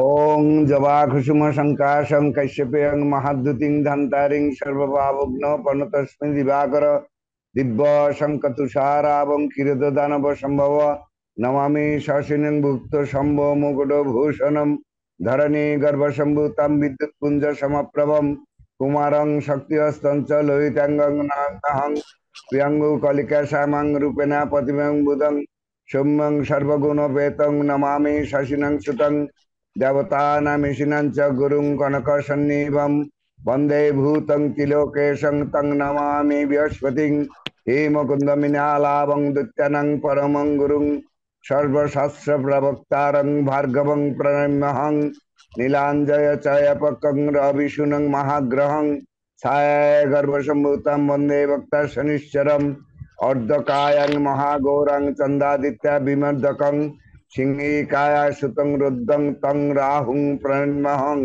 ওং জবাকুসুম সংকাশং কাশ্যপেয়ং মহাদ্যুতিং ধন্তারিং সর্বভাবগ্ন পনতস্মি দিবাকর দিব্য শঙ্কতুষারাবং ক্ষীরদানব সম্ভব নমামি শশিনং ভুক্ত শম্ভ মুকুট ভূষণম ধরণী গর্ভসম্ভূতম বিদ্যুৎ পুঞ্জ সমপ্রভম কুমারং শক্তিহস্तं চ লোহিতাঙ্গং নাহং প্রিয়ঙ্গু কলিকা শ্যামং রূপেণ প্রতিমং বুধং সৌম্যং সর্বগুণোপেতং নমামি শশিনং সুতং দেবতানামিষিণं চ গুরুং কনকসন্নিভं বন্দে ভূतं ত্রিলোকেশং তং নমামি বৃহস্পতিং হেমকুন্দমিনালাভং দৈত্যানাং পরমং গুরুং সর্বশাস্ত্র প্রবক্তারং ভার্গবং প্রণম্যহং নীলাঞ্জয় চয়পকং রবিশুনং মহাগ্রহং ছায়ায় গর্ভসম্ভূतं বন্দে ভক্তা শনিশ্চরম অর্ধকায়ং মহাঘোরং চন্দাদিত্য বিমর্দকং সিংহিকায়া সুতং রুদ্রং তং রাহুং প্রণম্যহং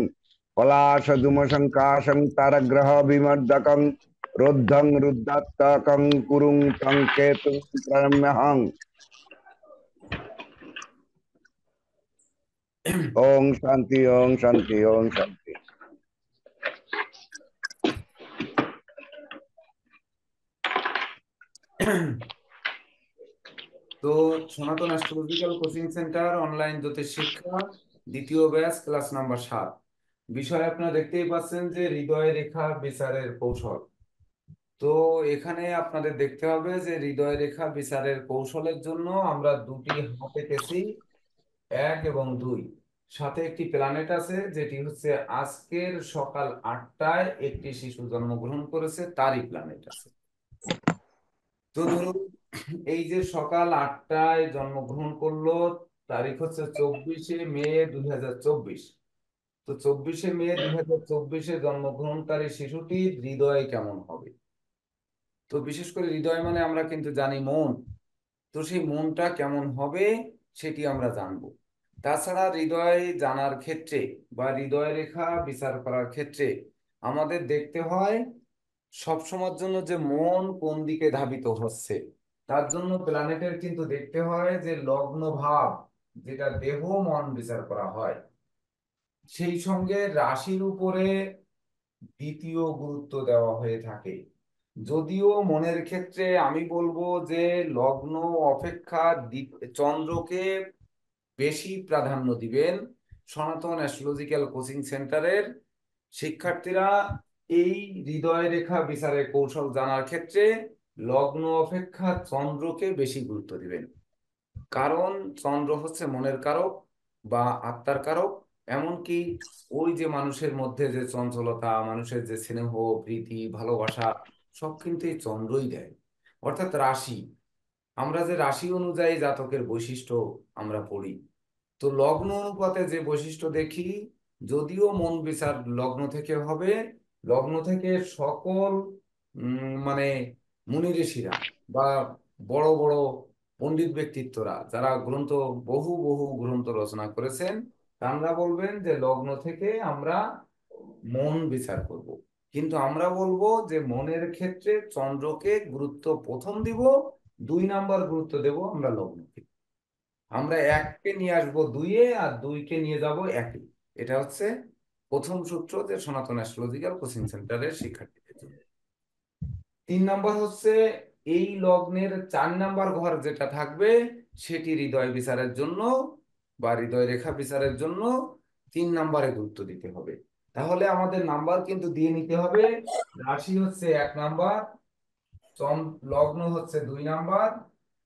পলাশধূমশঙ্কাশং তারগ্রহ বিমর্দকং রুদ্ধং রুদ্রাত্মকং কুরুং তং কেতুং প্রণম্যহং। ওং শান্তি ওং শান্তি ওং শান্তি। তো সনাতন অ্যাস্ট্রোলজিক্যাল কোচিং সেন্টার অনলাইন জ্যোতিষ শিক্ষা দ্বিতীয় ব্যাচ ক্লাস নাম্বার 7 বিষয় আপনারা দেখতেই পাচ্ছেন যে হৃদয় রেখা বিচারের কৌশল। তো এখানে আপনাদের দেখতে হবে যে হৃদয় রেখা বিচারের কৌশলের জন্য আমরা দুটি হাত পেতেছি, 1 এবং 2, সাথে একটি প্ল্যানেট আছে যেটি হচ্ছে আজকের সকাল 8টায় একটি শিশু জন্মগ্রহণ করেছে, তারই প্ল্যানেট আছে। তো ধরুন এই যে সকাল 8টায় জন্মগ্রহণ করলো, তারিখ হচ্ছে 24শে মে 2024। তো 24শে মে 2024-এ জন্মগ্রহণকারী শিশুটির হৃদয় কেমন হবে? তো বিশেষ করে হৃদয় মানে আমরা কিন্তু জানি মন। তো সেই মনটা কেমন হবে সেটি আমরা জানবো। তাছাড়া হৃদয় জানার ক্ষেত্রে বা হৃদয় রেখা বিচার করার ক্ষেত্রে আমাদের দেখতে হয় সবসময়ের জন্য যে মন কোন দিকে ধাবিত হচ্ছে। তার জন্য প্ল্যানেটের কিন্তু দেখতে হয় যে লগ্ন ভাব, যেটা দেহ মন বিচার করা হয়, সেই সঙ্গে রাশির উপরে দ্বিতীয় গুরুত্ব দেওয়া হয়ে থাকে। যদিও মনের ক্ষেত্রে আমি বলবো যে লগ্ন অপেক্ষা চন্দ্রকে বেশি প্রাধান্য দিবেন সনাতন অ্যাস্ট্রোলজিক্যাল কোচিং সেন্টারের শিক্ষার্থীরা। এই হৃদয় রেখা বিচারের কৌশল জানার ক্ষেত্রে লগ্ন অপেক্ষা চন্দ্রকে বেশি গুরুত্ব দিবেন, কারণ চন্দ্র হচ্ছে মনের কারক বা আত্মার কারক। এমনকি ওই যে মানুষের মধ্যে যে চঞ্চলতা, মানুষের যে স্নেহ, প্রীতি, ভালোবাসা, সব কিন্তু এই চন্দ্রই দেয়। অর্থাৎ রাশি, আমরা যে রাশি অনুযায়ী জাতকের বৈশিষ্ট্য আমরা পড়ি, তো লগ্ন অনুপাতে যে বৈশিষ্ট্য দেখি, যদিও মন বিচার লগ্ন থেকে হবে, লগ্ন থেকে সকল মানে মুনি ঋষিরা বা বড় বড় পণ্ডিত ব্যক্তিত্বরা যারা গ্রন্থ, বহু বহু গ্রন্থ রচনা করেছেন, তারা বলবেন যে লগ্ন থেকে আমরা মন বিচার করব। কিন্তু আমরা বলবো যে মনের ক্ষেত্রে চন্দ্রকে গুরুত্ব প্রথম দিব, 2 নাম্বার গুরুত্ব দেব আমরা লগ্নকে। আমরা 1কে নিয়ে আসবো 2-এ আর 2কে নিয়ে যাব 1-এ। এটা হচ্ছে প্রথম সূত্র যে সনাতন অ্যাস্ট্রোলজিক্যাল কোচিং সেন্টারের শিক্ষার্থীদের জন্য। 3 নাম্বার হচ্ছে এই লগ্নের 4 নাম্বার ঘর যেটা থাকবে সেটি হৃদয় বিচারের জন্য বা হৃদয় রেখা বিচারের জন্য 3 নাম্বারে গুরুত্ব দিতে হবে। তাহলে আমাদের নাম্বার কিন্তু দিয়ে নিতে হবে। রাশি হচ্ছে 1 নাম্বার, লগ্ন হচ্ছে 2 নাম্বার,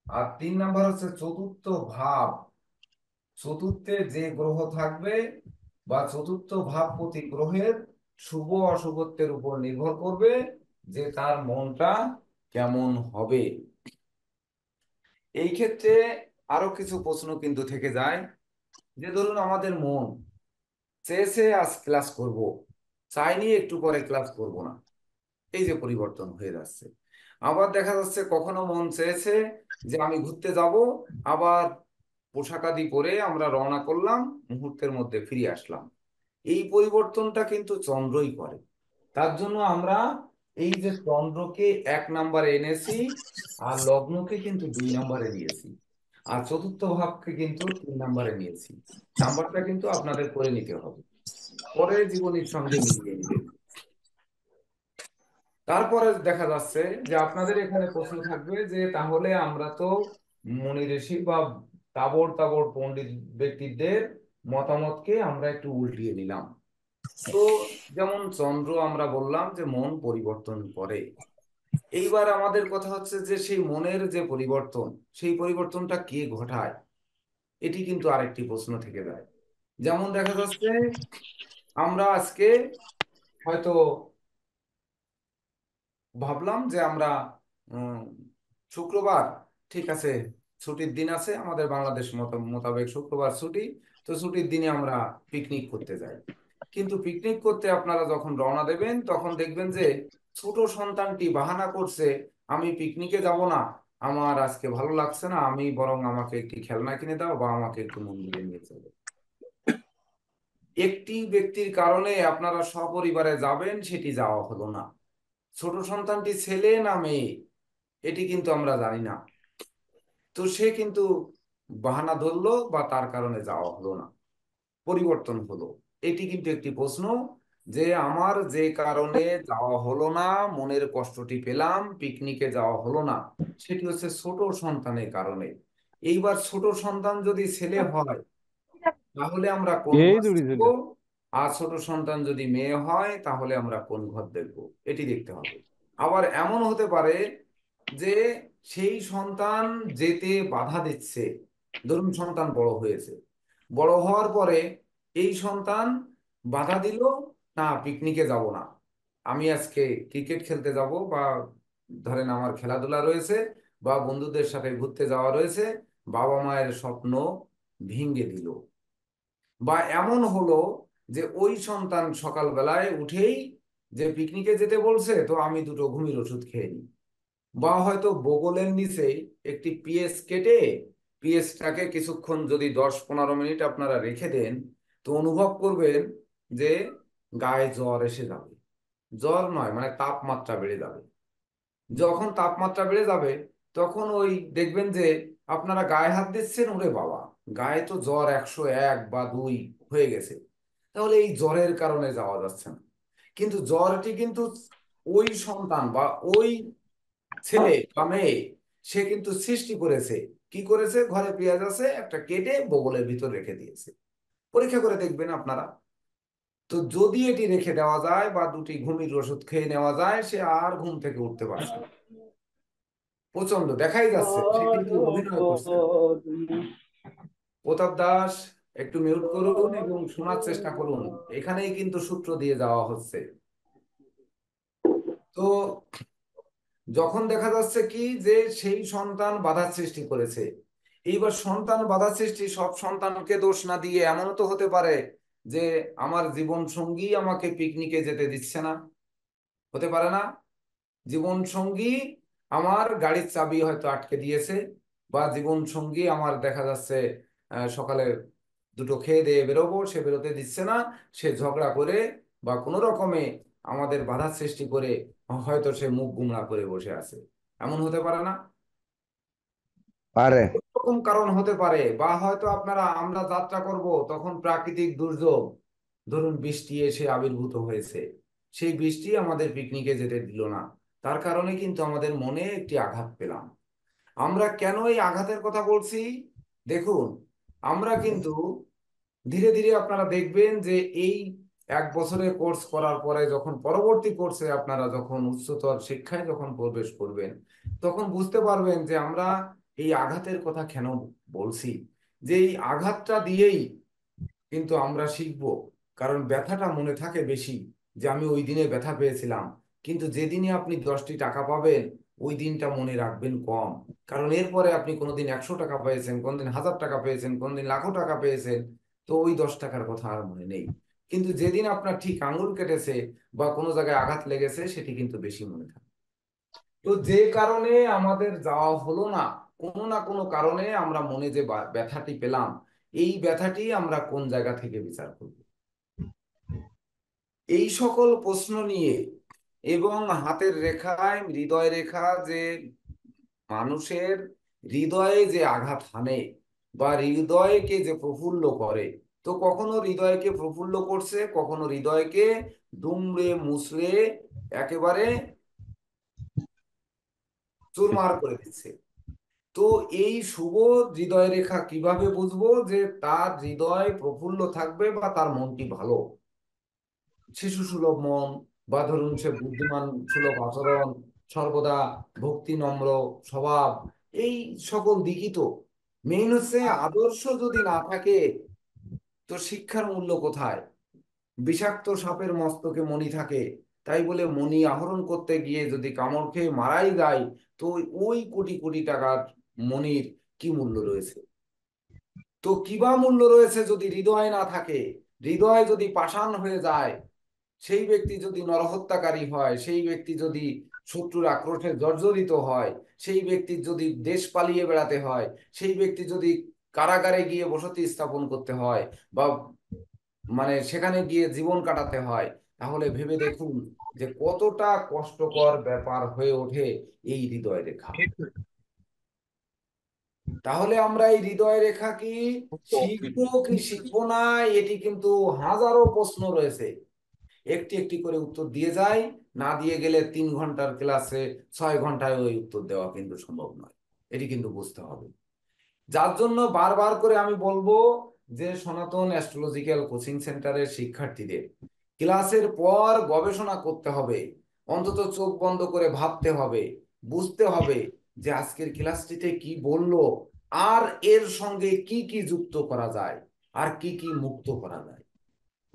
আর 3 নাম্বার হচ্ছে চতুর্থ ভাব। চতুর্থে যে গ্রহ থাকবে বা চতুর্থ ভাবপতি গ্রহের শুভ অশুভত্বের উপর নির্ভর করবে যে তার মনটা কেমন হবে। এই ক্ষেত্রে আরো কিছু প্রশ্ন কিন্তু থেকে যায়, যে ধরুন আমাদের মন চেয়েছে আজ ক্লাস করব, চাইনি একটু পরে ক্লাস করব না, এই যে পরিবর্তন হয়ে যাচ্ছে। আবার দেখা যাচ্ছে কখনো মন চেয়েছে যে আমি ঘুরতে যাব, আবার পোশাকাদি পরে আমরা রওনা করলাম, মুহূর্তের মধ্যে ফিরে আসলাম। এই পরিবর্তনটা কিন্তু চন্দ্রই করে। তার জন্য আমরা এই যে চন্দ্রকে 1 নাম্বারে এনেছি আর লগ্নকে কিন্তু 2 নাম্বারে দিয়েছি। আর চতুর্থ ভাগকে কিন্তু 3 নম্বরে নিয়েছি। নাম্বারটা কিন্তু আপনাদের করে নিতে হবে, পরে জীবনীর সঙ্গে মিলিয়ে নেবেন। তারপরে দেখা যাচ্ছে যে আপনাদের এখানে প্রশ্ন থাকবে যে তাহলে আমরা তো মুনি ঋষি বা তাবড় তাবড় পণ্ডিত ব্যক্তিদের মতামতকে আমরা একটু উল্টিয়ে নিলাম। তো যেমন চন্দ্র আমরা বললাম যে মন পরিবর্তন করে। এইবার আমাদের কথা হচ্ছে যে সেই মনের যে পরিবর্তন, সেই পরিবর্তনটা কে ঘটায়, এটি কিন্তু আরেকটি প্রশ্ন থেকে যায়। যেমন দেখা যাচ্ছে আমরা আজকে হয়তো ভাবলাম যে আমরা উম, শুক্রবার, ঠিক আছে, ছুটির দিন আছে আমাদের বাংলাদেশ মোতাবেক শুক্রবার ছুটি। তো ছুটির দিনে আমরা পিকনিক করতে যাই। কিন্তু পিকনিক করতে আপনারা যখন রওনা দেবেন তখন দেখবেন যে ছোট সন্তানটি বাহানা করছে, আমি পিকনিকে যাব না, আমার আজকে ভালো লাগছে না, আমি বরং আমাকে একটি খেলনা কিনে দাও বা আমাকে একটু মন্দিরে নিয়ে চলো। একটি ব্যক্তির কারণে আপনারা সপরিবারে যাবেন, সেটি যাওয়া হলো না। ছোট সন্তানটি ছেলে না মেয়ে এটি কিন্তু আমরা জানি না, তো সে কিন্তু বাহানা ধরলো বা তার কারণে যাওয়া হলো না, পরিবর্তন হলো। এটি কিন্তু একটি প্রশ্ন যে আমার যে কারণে যাওয়া হলো না, মনের কষ্টটি পেলাম, পিকনিকে যাওয়া হলো না, সেটি হচ্ছে ছোট সন্তানের কারণে। এইবার ছোট সন্তান যদি ছেলে হয় তাহলে আমরা কোন এই ঘর দড়ি দেখবো, ঝুলে। আর ছোট সন্তান যদি মেয়ে হয় তাহলে আমরা কোন ঘর দেখবো, এটি দেখতে হবে। আবার এমন হতে পারে যে সেই সন্তান যেতে বাধা দিচ্ছে। ধরুন সন্তান বড় হয়েছে, বড় হওয়ার পরে এই সন্তান বাধা দিল, না পিকনিকে যাব না, আমি আজকে ক্রিকেট খেলতে যাব, বা ধরেন আমার খেলাধুলা রয়েছে বা বন্ধুদের সাথে ঘুরতে যাওয়া রয়েছে, বাবা মায়ের স্বপ্ন ভেঙে দিল। বা এমন হলো যে ওই সন্তান সকালবেলায় উঠেই যে পিকনিকে যেতে বলছে, তো আমি দুটো ঘুমের ওষুধ খেয়ে নিই। বা হয়তো বগলের নিচে একটি পিএস কেটে পিএসটাকে কিছুক্ষণ যদি 10-15 মিনিট আপনারা রেখে দেন, তো অনুভব করবেন যে গায়ে জ্বর এসে যাবে। জ্বর নয়, মানে তাপমাত্রা বেড়ে যাবে। যখন তাপমাত্রা বেড়ে যাবে তখন ওই দেখবেন যে আপনারা গায়ে হাত দিচ্ছেন, ওরে বাবা গায়ে তো জ্বর 101 বা 2 হয়ে গেছে। তাহলে এই জ্বরের কারণে যাওয়া যাচ্ছে না, কিন্তু জ্বরটি কিন্তু ওই সন্তান বা ওই ছেলে বা মেয়ে সে কিন্তু সৃষ্টি করেছে। কি করেছে? ঘরে পেঁয়াজ আছে, একটা কেটে বগলের ভিতর রেখে দিয়েছে। পরীক্ষা করে দেখবেন আপনারা। তো যদি এটি রেখে দেওয়া যায় বা দুটি ঘুমের ওষুধ খেয়ে নেওয়া যায়, সে আর ঘুম থেকে উঠতে পারছে না। প্রচন্ড দেখাই যাচ্ছে, সে কিন্তু অভিনয় করছে না। প্রতাপ দাস, একটু মিউট করুন এবং শোনার চেষ্টা করুন। এখানেই কিন্তু সূত্র দিয়ে যাওয়া হচ্ছে। তো যখন দেখা যাচ্ছে কি যে সেই সন্তান বাধা সৃষ্টি করেছে, এইবার সন্তান বাধা সৃষ্টি, সব সন্তানকে দোষ না দিয়ে এমনও তো হতে পারে যে আমার জীবন সঙ্গী আমাকে পিকনিকে যেতে দিচ্ছে না, হতে পারে না? জীবন সঙ্গী আমার গাড়ির চাবি হয়তো আটকে দিয়েছে, বা জীবন সঙ্গী আমার দেখা যাচ্ছে সকালে দুটো খেয়ে দিয়ে বেরোবো, সে বেরোতে দিচ্ছে না, সে ঝগড়া করে বা কোনো রকমে আমাদের বাধা সৃষ্টি করে হয়তো সে মুখ গুমরা করে বসে আছে। এমন হতে পারে না? পারে। রকম কারণ হতে পারে। বা হয়তো আমরা যাত্রা করব তখন প্রাকৃতিক দুর্যোগ, ধরুন বৃষ্টি এসে আবির্ভূত হয়েছে, সেই বৃষ্টি আমাদের পিকনিকে যেতে দিল না, তার কারণে কিন্তু আমাদের মনে একটি আঘাত পেলাম। আমরা কেন এই আঘাতের কথা বলছি? দেখুন, আমরা কিন্তু ধীরে ধীরে আপনারা দেখবেন যে এই 1 বছরের কোর্স করার পরে যখন পরবর্তী কোর্সে আপনারা যখন উচ্চতর শিক্ষায় যখন প্রবেশ করবেন, তখন বুঝতে পারবেন যে আমরা এই আঘাতের কথা কেন বলছি। যে এই আঘাতটা দিয়েই কিন্তু আমরা শিখবো। কারণ ব্যথাটা মনে থাকে বেশি, যে আমি ওই দিনে ব্যথা পেয়েছিলাম। কিন্তু যেদিনে আপনি 10টি টাকা পাবেন, ওই দিনটা মনে রাখবেন কম। কারণ এরপরে আপনি কোনোদিন 100 টাকা পেয়েছেন, কোনোদিন 1000 টাকা পেয়েছেন, কোনোদিন লাখো টাকা পেয়েছেন, তো ওই 10 টাকার কথা আর মনে নেই। কিন্তু যেদিন আপনার ঠিক আঙুল কেটেছে বা কোনো জায়গায় আঘাত লেগেছে, সেটি কিন্তু বেশি মনে থাকে। তো যে কারণে আমাদের যাওয়া হলো না, কোনো না কোনো কারণে আমরা মনে যে ব্যথাটি পেলাম, এই ব্যথাটি আমরা কোন জায়গা থেকে বিচার করব? এই সকল প্রশ্ন নিয়ে এবং হাতের রেখায় হৃদয় রেখা যে মানুষের হৃদয়ে যে আঘাত হানে বা হৃদয়কে যে প্রফুল্ল করে, তো কখনো হৃদয়কে প্রফুল্ল করছে, কখনো হৃদয়কে দুমড়ে মুচড়ে একেবারে চুরমার করে দিচ্ছে। তো এই শুভ হৃদয় রেখা কিভাবে বুঝবো যে তার হৃদয় প্রফুল্ল থাকবে বা তার মনটি ভালো, শিশু সুলভ মন, বা ধরুন সে বুদ্ধিমান সুলভ আচরণ, সর্বদা ভক্তি নম্র স্বভাব, এই সকল দিকই তো মেইন হচ্ছে। আদর্শ যদি না থাকে তো শিক্ষার মূল্য কোথায়? বিষাক্ত সাপের মস্তকে মণি থাকে, তাই বলে মণি আহরণ করতে গিয়ে যদি কামড় খেয়ে মারাই যায়, তো ওই কোটি কোটি টাকার মণির কি মূল্য রয়েছে? তো কিবা মূল্য রয়েছে যদি হৃদয় না থাকে? হৃদয় যদি পাষাণ হয়ে যায়, সেই ব্যক্তি যদি নরহত্যাকারী হয়, সেই ব্যক্তি যদি শত্রুর আক্রোশে জর্জরিত হয়, সেই ব্যক্তির যদি দেশ পালিয়ে বেড়াতে হয়, সেই ব্যক্তি যদি কারাগারে গিয়ে বসতি স্থাপন করতে হয়, বা মানে সেখানে গিয়ে জীবন কাটাতে হয়, তাহলে ভেবে দেখুন যে কতটা কষ্টকর ব্যাপার হয়ে ওঠে এই হৃদয় রেখা। তাহলে আমরা এই হৃদয় রেখা কি শিখবো কি শিখবো না, এটি কিন্তু হাজারো প্রশ্ন রয়েছে। একটি একটি করে উত্তর দিয়ে যায়, না দিয়ে গেলে 3 ঘন্টার ক্লাসে 6 ঘন্টায় ওই উত্তর দেওয়া কিন্তু সম্ভব নয়। এটি কিন্তু বুঝতে হবে। যার জন্য বারবার করে আমি বলবো যে সনাতন অ্যাস্ট্রোলজিক্যাল কোচিং সেন্টারের শিক্ষার্থীদের ক্লাসের পর গবেষণা করতে হবে, অন্তত চোখ বন্ধ করে ভাবতে হবে, বুঝতে হবে যে আজকের ক্লাসটিতে কি বললো, আর এর সঙ্গে কি কি যুক্ত করা যায়, আর কি কি মুক্ত করা যায়।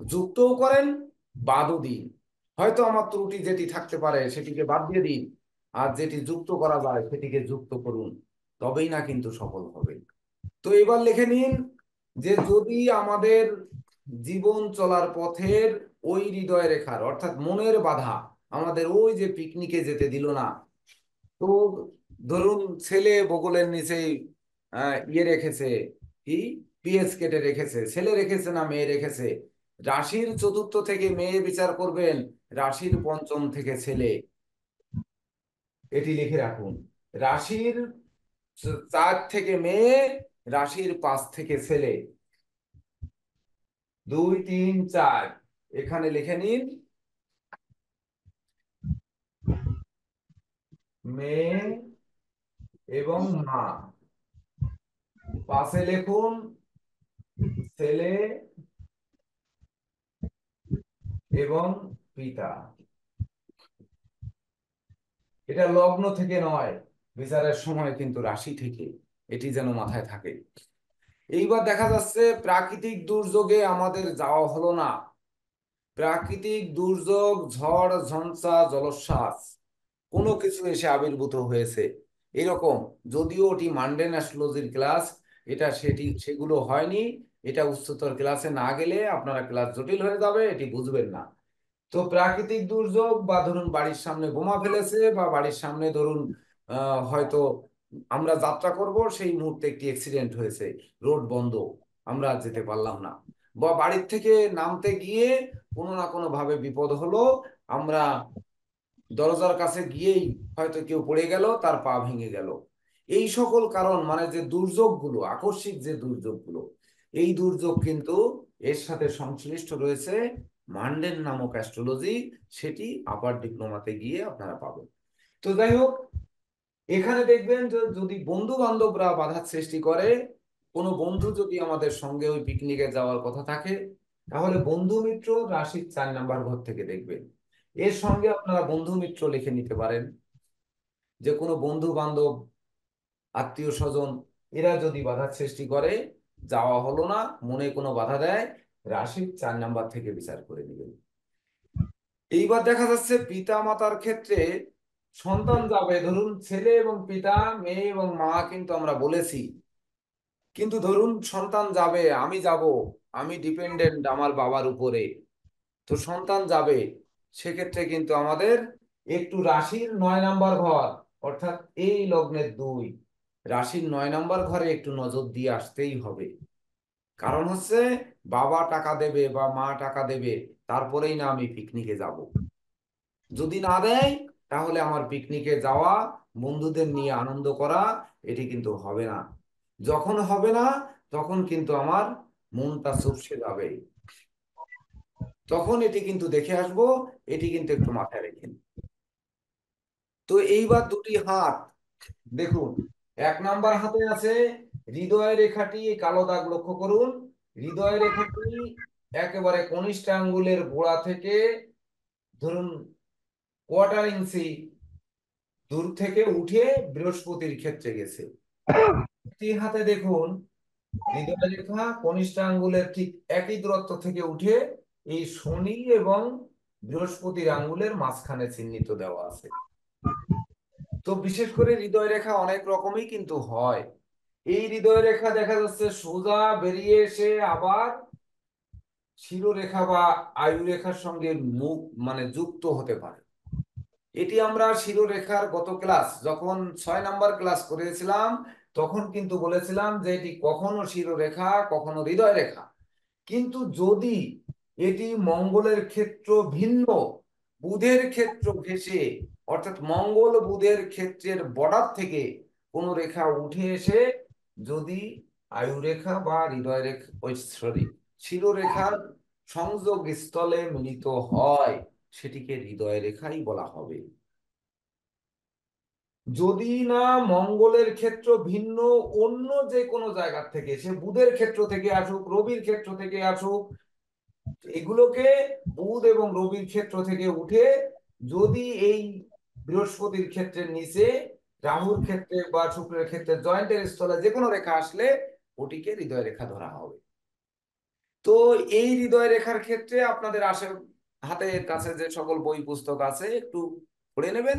যুক্তও করেন, বাদও দিন। হয়তো আমার ত্রুটি যেটি থাকতে পারে সেটিকে বাদ দিয়ে দিন, আর যেটি যুক্ত করা যায় সেটিকে যুক্ত করুন, তবেই না কিন্তু সফল হবে। তো এবার লিখে নিন যে যদি আমাদের জীবন চলার পথের ওই হৃদয় রেখার অর্থাৎ মনের বাধা আমাদের ওই যে পিকনিকে যেতে দিল না, তো ধরুন ছেলে বগলের নিচেই ইয়ে রেখেছে, কি পিএস কেটে রেখেছে, ছেলে রেখেছে না মেয়ে রেখেছে, রাশির চতুর্থ থেকে মেয়ে বিচার করবেন, রাশির পঞ্চম থেকে ছেলে, এটি লিখে রাখুন। রাশির 4 থেকে মেয়ে, রাশির 5 থেকে ছেলে, 2 3 4 এখানে লিখে নিন। মেয়ে এবং মা, পাশে লিখুন ছেলে এবং পিতা। এটা লগ্ন থেকে নয়, বিচারের সময় কিন্তু রাশি থেকে, এটি যেন মাথায় থাকে। এইবার দেখা যাচ্ছে প্রাকৃতিক দুর্যোগে আমাদের যাওয়া হলো না। প্রাকৃতিক দুর্যোগ, ঝড় ঝঞ্ঝা জলোচ্ছ্বাস কোনো কিছু এসে আবির্ভূত হয়েছে এরকম, যদিও ওটি মান্ডেন অ্যাস্ট্রোলজির ক্লাস, এটা সেটি সেগুলো হয়নি। এটা উচ্চতর ক্লাসে না গেলে আপনারা ক্লাস জটিল হয়ে যাবে, এটি বুঝবেন না। তো প্রাকৃতিক দুর্যোগ, বা ধরুন বাড়ির সামনে বোমা ফেলেছে, বা বাড়ির সামনে ধরুন হয়তো আমরা যাত্রা করব, সেই মুহূর্তে একটি অ্যাক্সিডেন্ট হয়েছে, রোড বন্ধ, আমরা আর যেতে পারলাম না, বা বাড়ির থেকে নামতে গিয়ে কোনো না কোনো ভাবে বিপদ হলো, আমরা দরজার কাছে গিয়েই হয়তো কেউ পড়ে গেল, তার পা ভেঙে গেল। এই সকল কারণ মানে যে দুর্যোগগুলো, আকস্মিক যে দুর্যোগগুলো, এই দুর্যোগ কিন্তু এর সাথে সংশ্লিষ্ট রয়েছে মান্ডেন নামক অ্যাস্ট্রোলজি, সেটি আপার ডিপ্লোমাতে গিয়ে আপনারা পাবেন। তো যাই হোক, এখানে দেখবেন যে যদি বন্ধু বান্ধবরা বাধার সৃষ্টি করে, কোনো বন্ধু যদি আমাদের সঙ্গে ওই পিকনিকে যাওয়ার কথা থাকে, তাহলে বন্ধু মিত্র রাশির 4 নাম্বার ঘর থেকে দেখবেন। এর সঙ্গে আপনারা বন্ধু মিত্র লিখে নিতে পারেন, যে কোনো বন্ধু বান্ধব, আত্মীয় স্বজন, এরা যদি বাধার সৃষ্টি করে, যাওয়া হলো না, মনে কোনো বাধা দেয়, রাশির 4 নাম্বার থেকে বিচার করে নেবেন। এইবার দেখা যাচ্ছে পিতা মাতার ক্ষেত্রে সন্তান যাবে, ধরুন ছেলে এবং পিতা, মেয়ে এবং মা কিন্তু আমরা বলেছি, কিন্তু ধরুন সন্তান যাবে, আমি যাব, আমি ডিপেন্ডেন্ট আমার বাবার উপরে, তো সন্তান যাবে, সেক্ষেত্রে কিন্তু আমাদের একটু রাশির 9 নাম্বার ঘর, অর্থাৎ এই লগ্নের 2, রাশির 9 নাম্বার ঘরে একটু নজর দিয়ে আসতেই হবে। কারণ হচ্ছে বাবা টাকা দেবে বা মা টাকা দেবে, তারপরেই না আমি পিকনিকে যাব। যদি না দেয়, তাহলে আমার পিকনিকে যাওয়া, বন্ধুদের নিয়ে আনন্দ করা, এটি কিন্তু হবে না। যখন হবে না, তখন কিন্তু আমার মনটা চুপসে যাবে। তখন এটি কিন্তু দেখে আসবো, এটি কিন্তু একটু মাথায় রেখেন। তো এইবার দুটি হাত দেখুন। এক নাম্বার হাতে আছে হৃদয় রেখাটি, এই কালো দাগ লক্ষ্য করুন। হৃদয় রেখাটি একেবারে কনিষ্ঠ আঙ্গুলের গোড়া থেকে ধরুন কোয়ার্টার ইঞ্চি দূর থেকে উঠে বৃহস্পতির ক্ষেত্রে গেছে। একটি হাতে দেখুন হৃদয় রেখা কনিষ্ঠ আঙ্গুলের ঠিক একই দূরত্ব থেকে উঠে এই শনি এবং বৃহস্পতির আঙ্গুলের মাঝখানে চিহ্নিত দেওয়া আছে। তো বিশেষ করে হৃদয় রেখা অনেক রকমই কিন্তু হয়। এই হৃদয় রেখা দেখা যাচ্ছে সোজা বেরিয়ে এসে আবার শিরোরেখা বা আয়ুরেখার সঙ্গে মুখ মানে যুক্ত হতে পারে। এটি আমরা শিরোরেখার গত ক্লাস যখন 6 নাম্বার ক্লাস করেছিলাম, তখন কিন্তু বলেছিলাম যে এটি কখনো শিরোরেখা কখনো হৃদয় রেখা। কিন্তু যদি এটি মঙ্গলের ক্ষেত্র ভিন্ন, বুধের ক্ষেত্র ঘেঁষে, অর্থাৎ মঙ্গল বুধের ক্ষেত্রের বর্ডার থেকে কোনো রেখা উঠে এসে যদি আয়ুরেখা বা হৃদয় রেখা, ওই সরি, শিরোরেখার সংযোগ স্থলে মিলিত হয়, সেটিকে হৃদয় রেখাই বলা হবে। যদি না মঙ্গলের ক্ষেত্র ভিন্ন, অন্য যে কোনো জায়গা থেকে, সে বুধের ক্ষেত্র থেকে আসুক, রবির ক্ষেত্র থেকে আসুক, এগুলোকে বুধ এবং রবির ক্ষেত্র থেকে উঠে যদি এই বৃহস্পতির ক্ষেত্রের নিচে, রাহুর ক্ষেত্রে বা শুক্রের ক্ষেত্রে জয়েন্টের স্থলে যে কোনো রেখা আসলে ওটিকে হৃদয় রেখা ধরা হবে। তো এই হৃদয় রেখার ক্ষেত্রে আপনাদের হাতের কাছে যে সকল বই পুস্তক আছে একটু পড়ে নেবেন,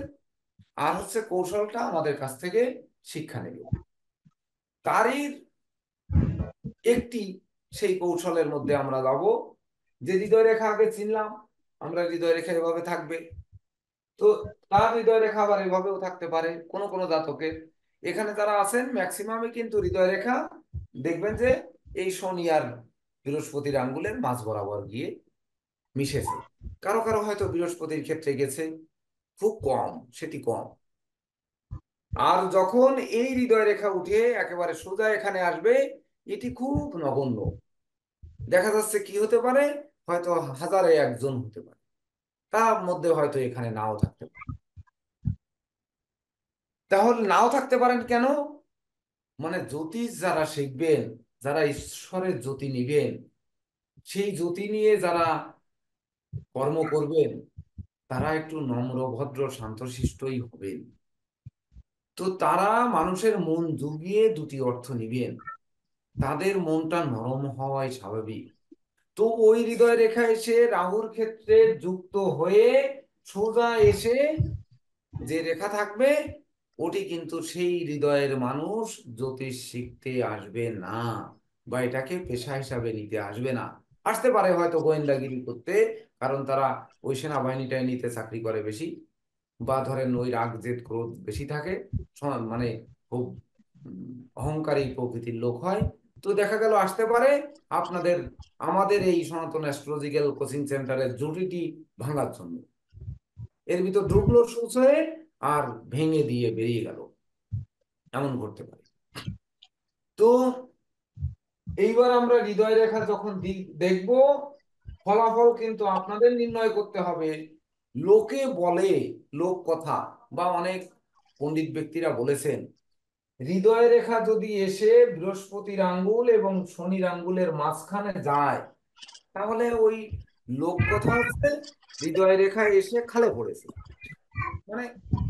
আর হচ্ছে কৌশলটা আমাদের কাছ থেকে শিক্ষা নেবেন। তারই একটি সেই কৌশলের মধ্যে আমরা যাব, যে হৃদয় রেখা আগে চিনলাম আমরা, হৃদয় রেখা এভাবে থাকবে। তো তার হৃদয় রেখা আবার এভাবেও থাকতে পারে কোন কোন জাতকের। এখানে যারা আছেন ম্যাক্সিমামই কিন্তু হৃদয় রেখা দেখবেন যে এই শনি আর বৃহস্পতির আঙ্গুলের মাঝ বরাবর গিয়ে মিশেছে। কারো কারো হয়তো বৃহস্পতির ক্ষেত্রে গেছে, খুব কম, সেটি কম। আর যখন এই হৃদয় রেখা উঠে একেবারে সোজা এখানে আসবে, এটি খুব নগণ্য। দেখা যাচ্ছে কি হতে পারে, হয়তো হাজারে একজন হতে পারে, তার মধ্যে হয়তো এখানে নাও থাকতে পারে। তাহলে নাও থাকতে পারেন কেন? মানে জ্যোতিষ যারা শিখবেন, যারা ঈশ্বরের জ্যোতি নিবেন, সেই জ্যোতি নিয়ে যারা কর্ম করবেন, তারা একটু নম্র ভদ্র শান্তশিষ্টই হবেন। তো তারা মানুষের মন জুগিয়ে দুটি অর্থ নিবেন, তাদের মনটা নরম হওয়াই স্বাভাবিক। তো ওই হৃদয় রেখা এসে রাহুর ক্ষেত্রে যুক্ত হয়ে সোজা এসে যে রেখা থাকবে, ওটি কিন্তু সেই হৃদয়ের মানুষ জ্যোতিষ শিখতে আসবে না, বা এটাকে পেশা হিসাবে নিতে আসবে না। আসতে পারে হয়তো গোয়েন্দাগিরি করতে, কারণ তারা ওই সেনাবাহিনীটাই নিতে চাকরি করে বেশি, বা ধরেন ওই রাগ জেদ ক্রোধ বেশি থাকে, মানে খুব অহংকারী প্রকৃতির লোক হয়। তো দেখা গেল আসতে পারে আপনাদের আমাদের এই সনাতন অ্যাস্ট্রোলজিক্যাল কোচিং সেন্টারের জুটিটি ভাঙার জন্য। এর ভিতর ঢুকলো সূচ হয়ে আর ভেঙে দিয়ে বেরিয়ে গেল, এমন ঘটতে পারে। তো এইবার আমরা হৃদয় রেখা যখন দেখব, ফলাফল কিন্তু আপনাদের নির্ণয় করতে হবে। লোকে বলে, লোক কথা বা অনেক পণ্ডিত ব্যক্তিরা বলেছেন, হৃদয় রেখা যদি এসে বৃহস্পতির আঙ্গুল এবং শনির আঙ্গুলের মাঝখানে যায়, তাহলে ওই লোক কথা হচ্ছে হৃদয় রেখা এসে খালে পড়েছে। মানে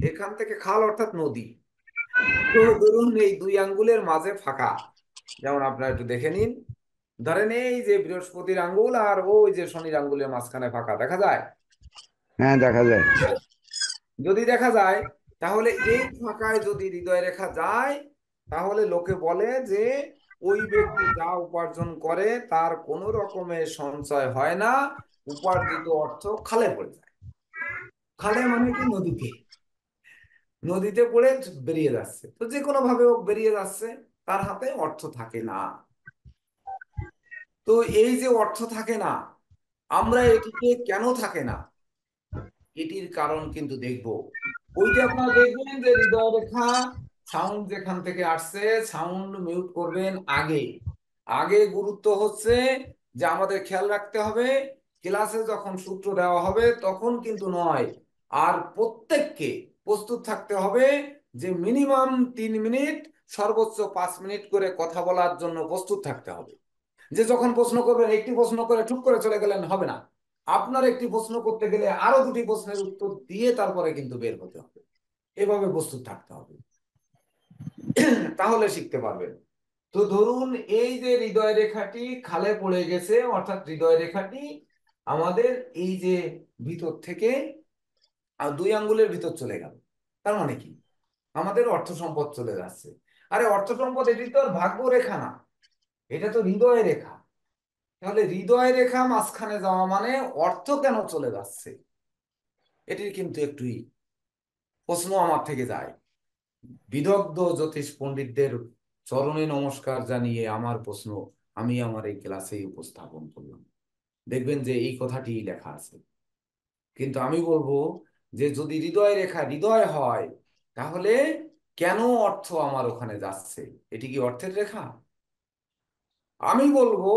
এখান থেকে খাল অর্থাৎ নদী। তো ধরুন এই দুই আঙ্গুলের মাঝে ফাঁকা, যেমন আপনারা একটু দেখে নিন, ধরেন এই যে বৃহস্পতির আঙ্গুল আর ওই যে শনির আঙ্গুলের মাঝখানে ফাঁকা দেখা যায়। হ্যাঁ, দেখা যায়। যদি দেখা যায়, তাহলে এই ফাঁকায় যদি হৃদয় রেখা যায়, তাহলে লোকে বলে যে ওই ব্যক্তি যা উপার্জন করে তার কোনো রকমের সঞ্চয় হয় না, উপার্জিত অর্থ খালে পড়ে যায়। খালে মানে কি? নদীতে। নদীতে পড়ে বেরিয়ে যাচ্ছে, তো যে কোনো ভাবে ও বেরিয়ে যাচ্ছে, তার হাতে অর্থ থাকে না। তো এই যে অর্থ থাকে না, আমরা এটিকে কেন থাকে না, এটির কারণ কিন্তু দেখব। ওইটা আপনারা দেখবেন যে হৃদয় রেখা সাউন্ড যেখান থেকে আসছে, সাউন্ড মিউট করবেন আগে। আগে গুরুত্ব হচ্ছে যে আমাদের খেয়াল রাখতে হবে ক্লাসে যখন সূত্র দেওয়া হবে তখন কিন্তু নয়। আর প্রত্যেককে প্রস্তুত থাকতে হবে যে মিনিমাম 3 মিনিট, সর্বোচ্চ 5 মিনিট করে কথা বলার জন্য প্রস্তুত থাকতে হবে। যে যখন প্রশ্ন করবেন একটি প্রশ্ন করে ঠুক করে চলে গেলেন হবে না। আপনার একটি প্রশ্ন করতে গেলে আরো দুটি প্রশ্নের উত্তর দিয়ে তারপরে কিন্তু বের হতে হবে। এভাবে প্রস্তুত থাকতে হবে, তাহলে শিখতে পারবেন। তো ধরুন এই যে হৃদয় রেখাটি খালে পড়ে গেছে, অর্থাৎ হৃদয় রেখাটি আমাদের এই যে ভিতর থেকে 2 আঙ্গুলের ভিতর চলে গেল। তার মানে কি? আমাদের অর্থ সম্পদ চলে যাচ্ছে। আরে অর্থ সম্পদ এটি তো আর ভাগ্য রেখা না, এটা তো হৃদয় রেখা। তাহলে হৃদয় রেখা মাঝখানে যাওয়া মানে অর্থ কেন চলে যাচ্ছে, এটির কিন্তু একটুই প্রশ্ন আমার থেকে যায়। বিদগ্ধ জ্যোতিষ পণ্ডিতদের চরণে নমস্কার জানিয়ে আমার প্রশ্ন আমি আমার এই ক্লাসেই উপস্থাপন করলাম। দেখবেন যে এই কথাটি লেখা আছে। কিন্তু আমি বলবো যে যদি হৃদয় রেখা হৃদয় হয়, তাহলে কেন অর্থ আমার ওখানে যাচ্ছে? এটি কি অর্থের রেখা? আমি বলবো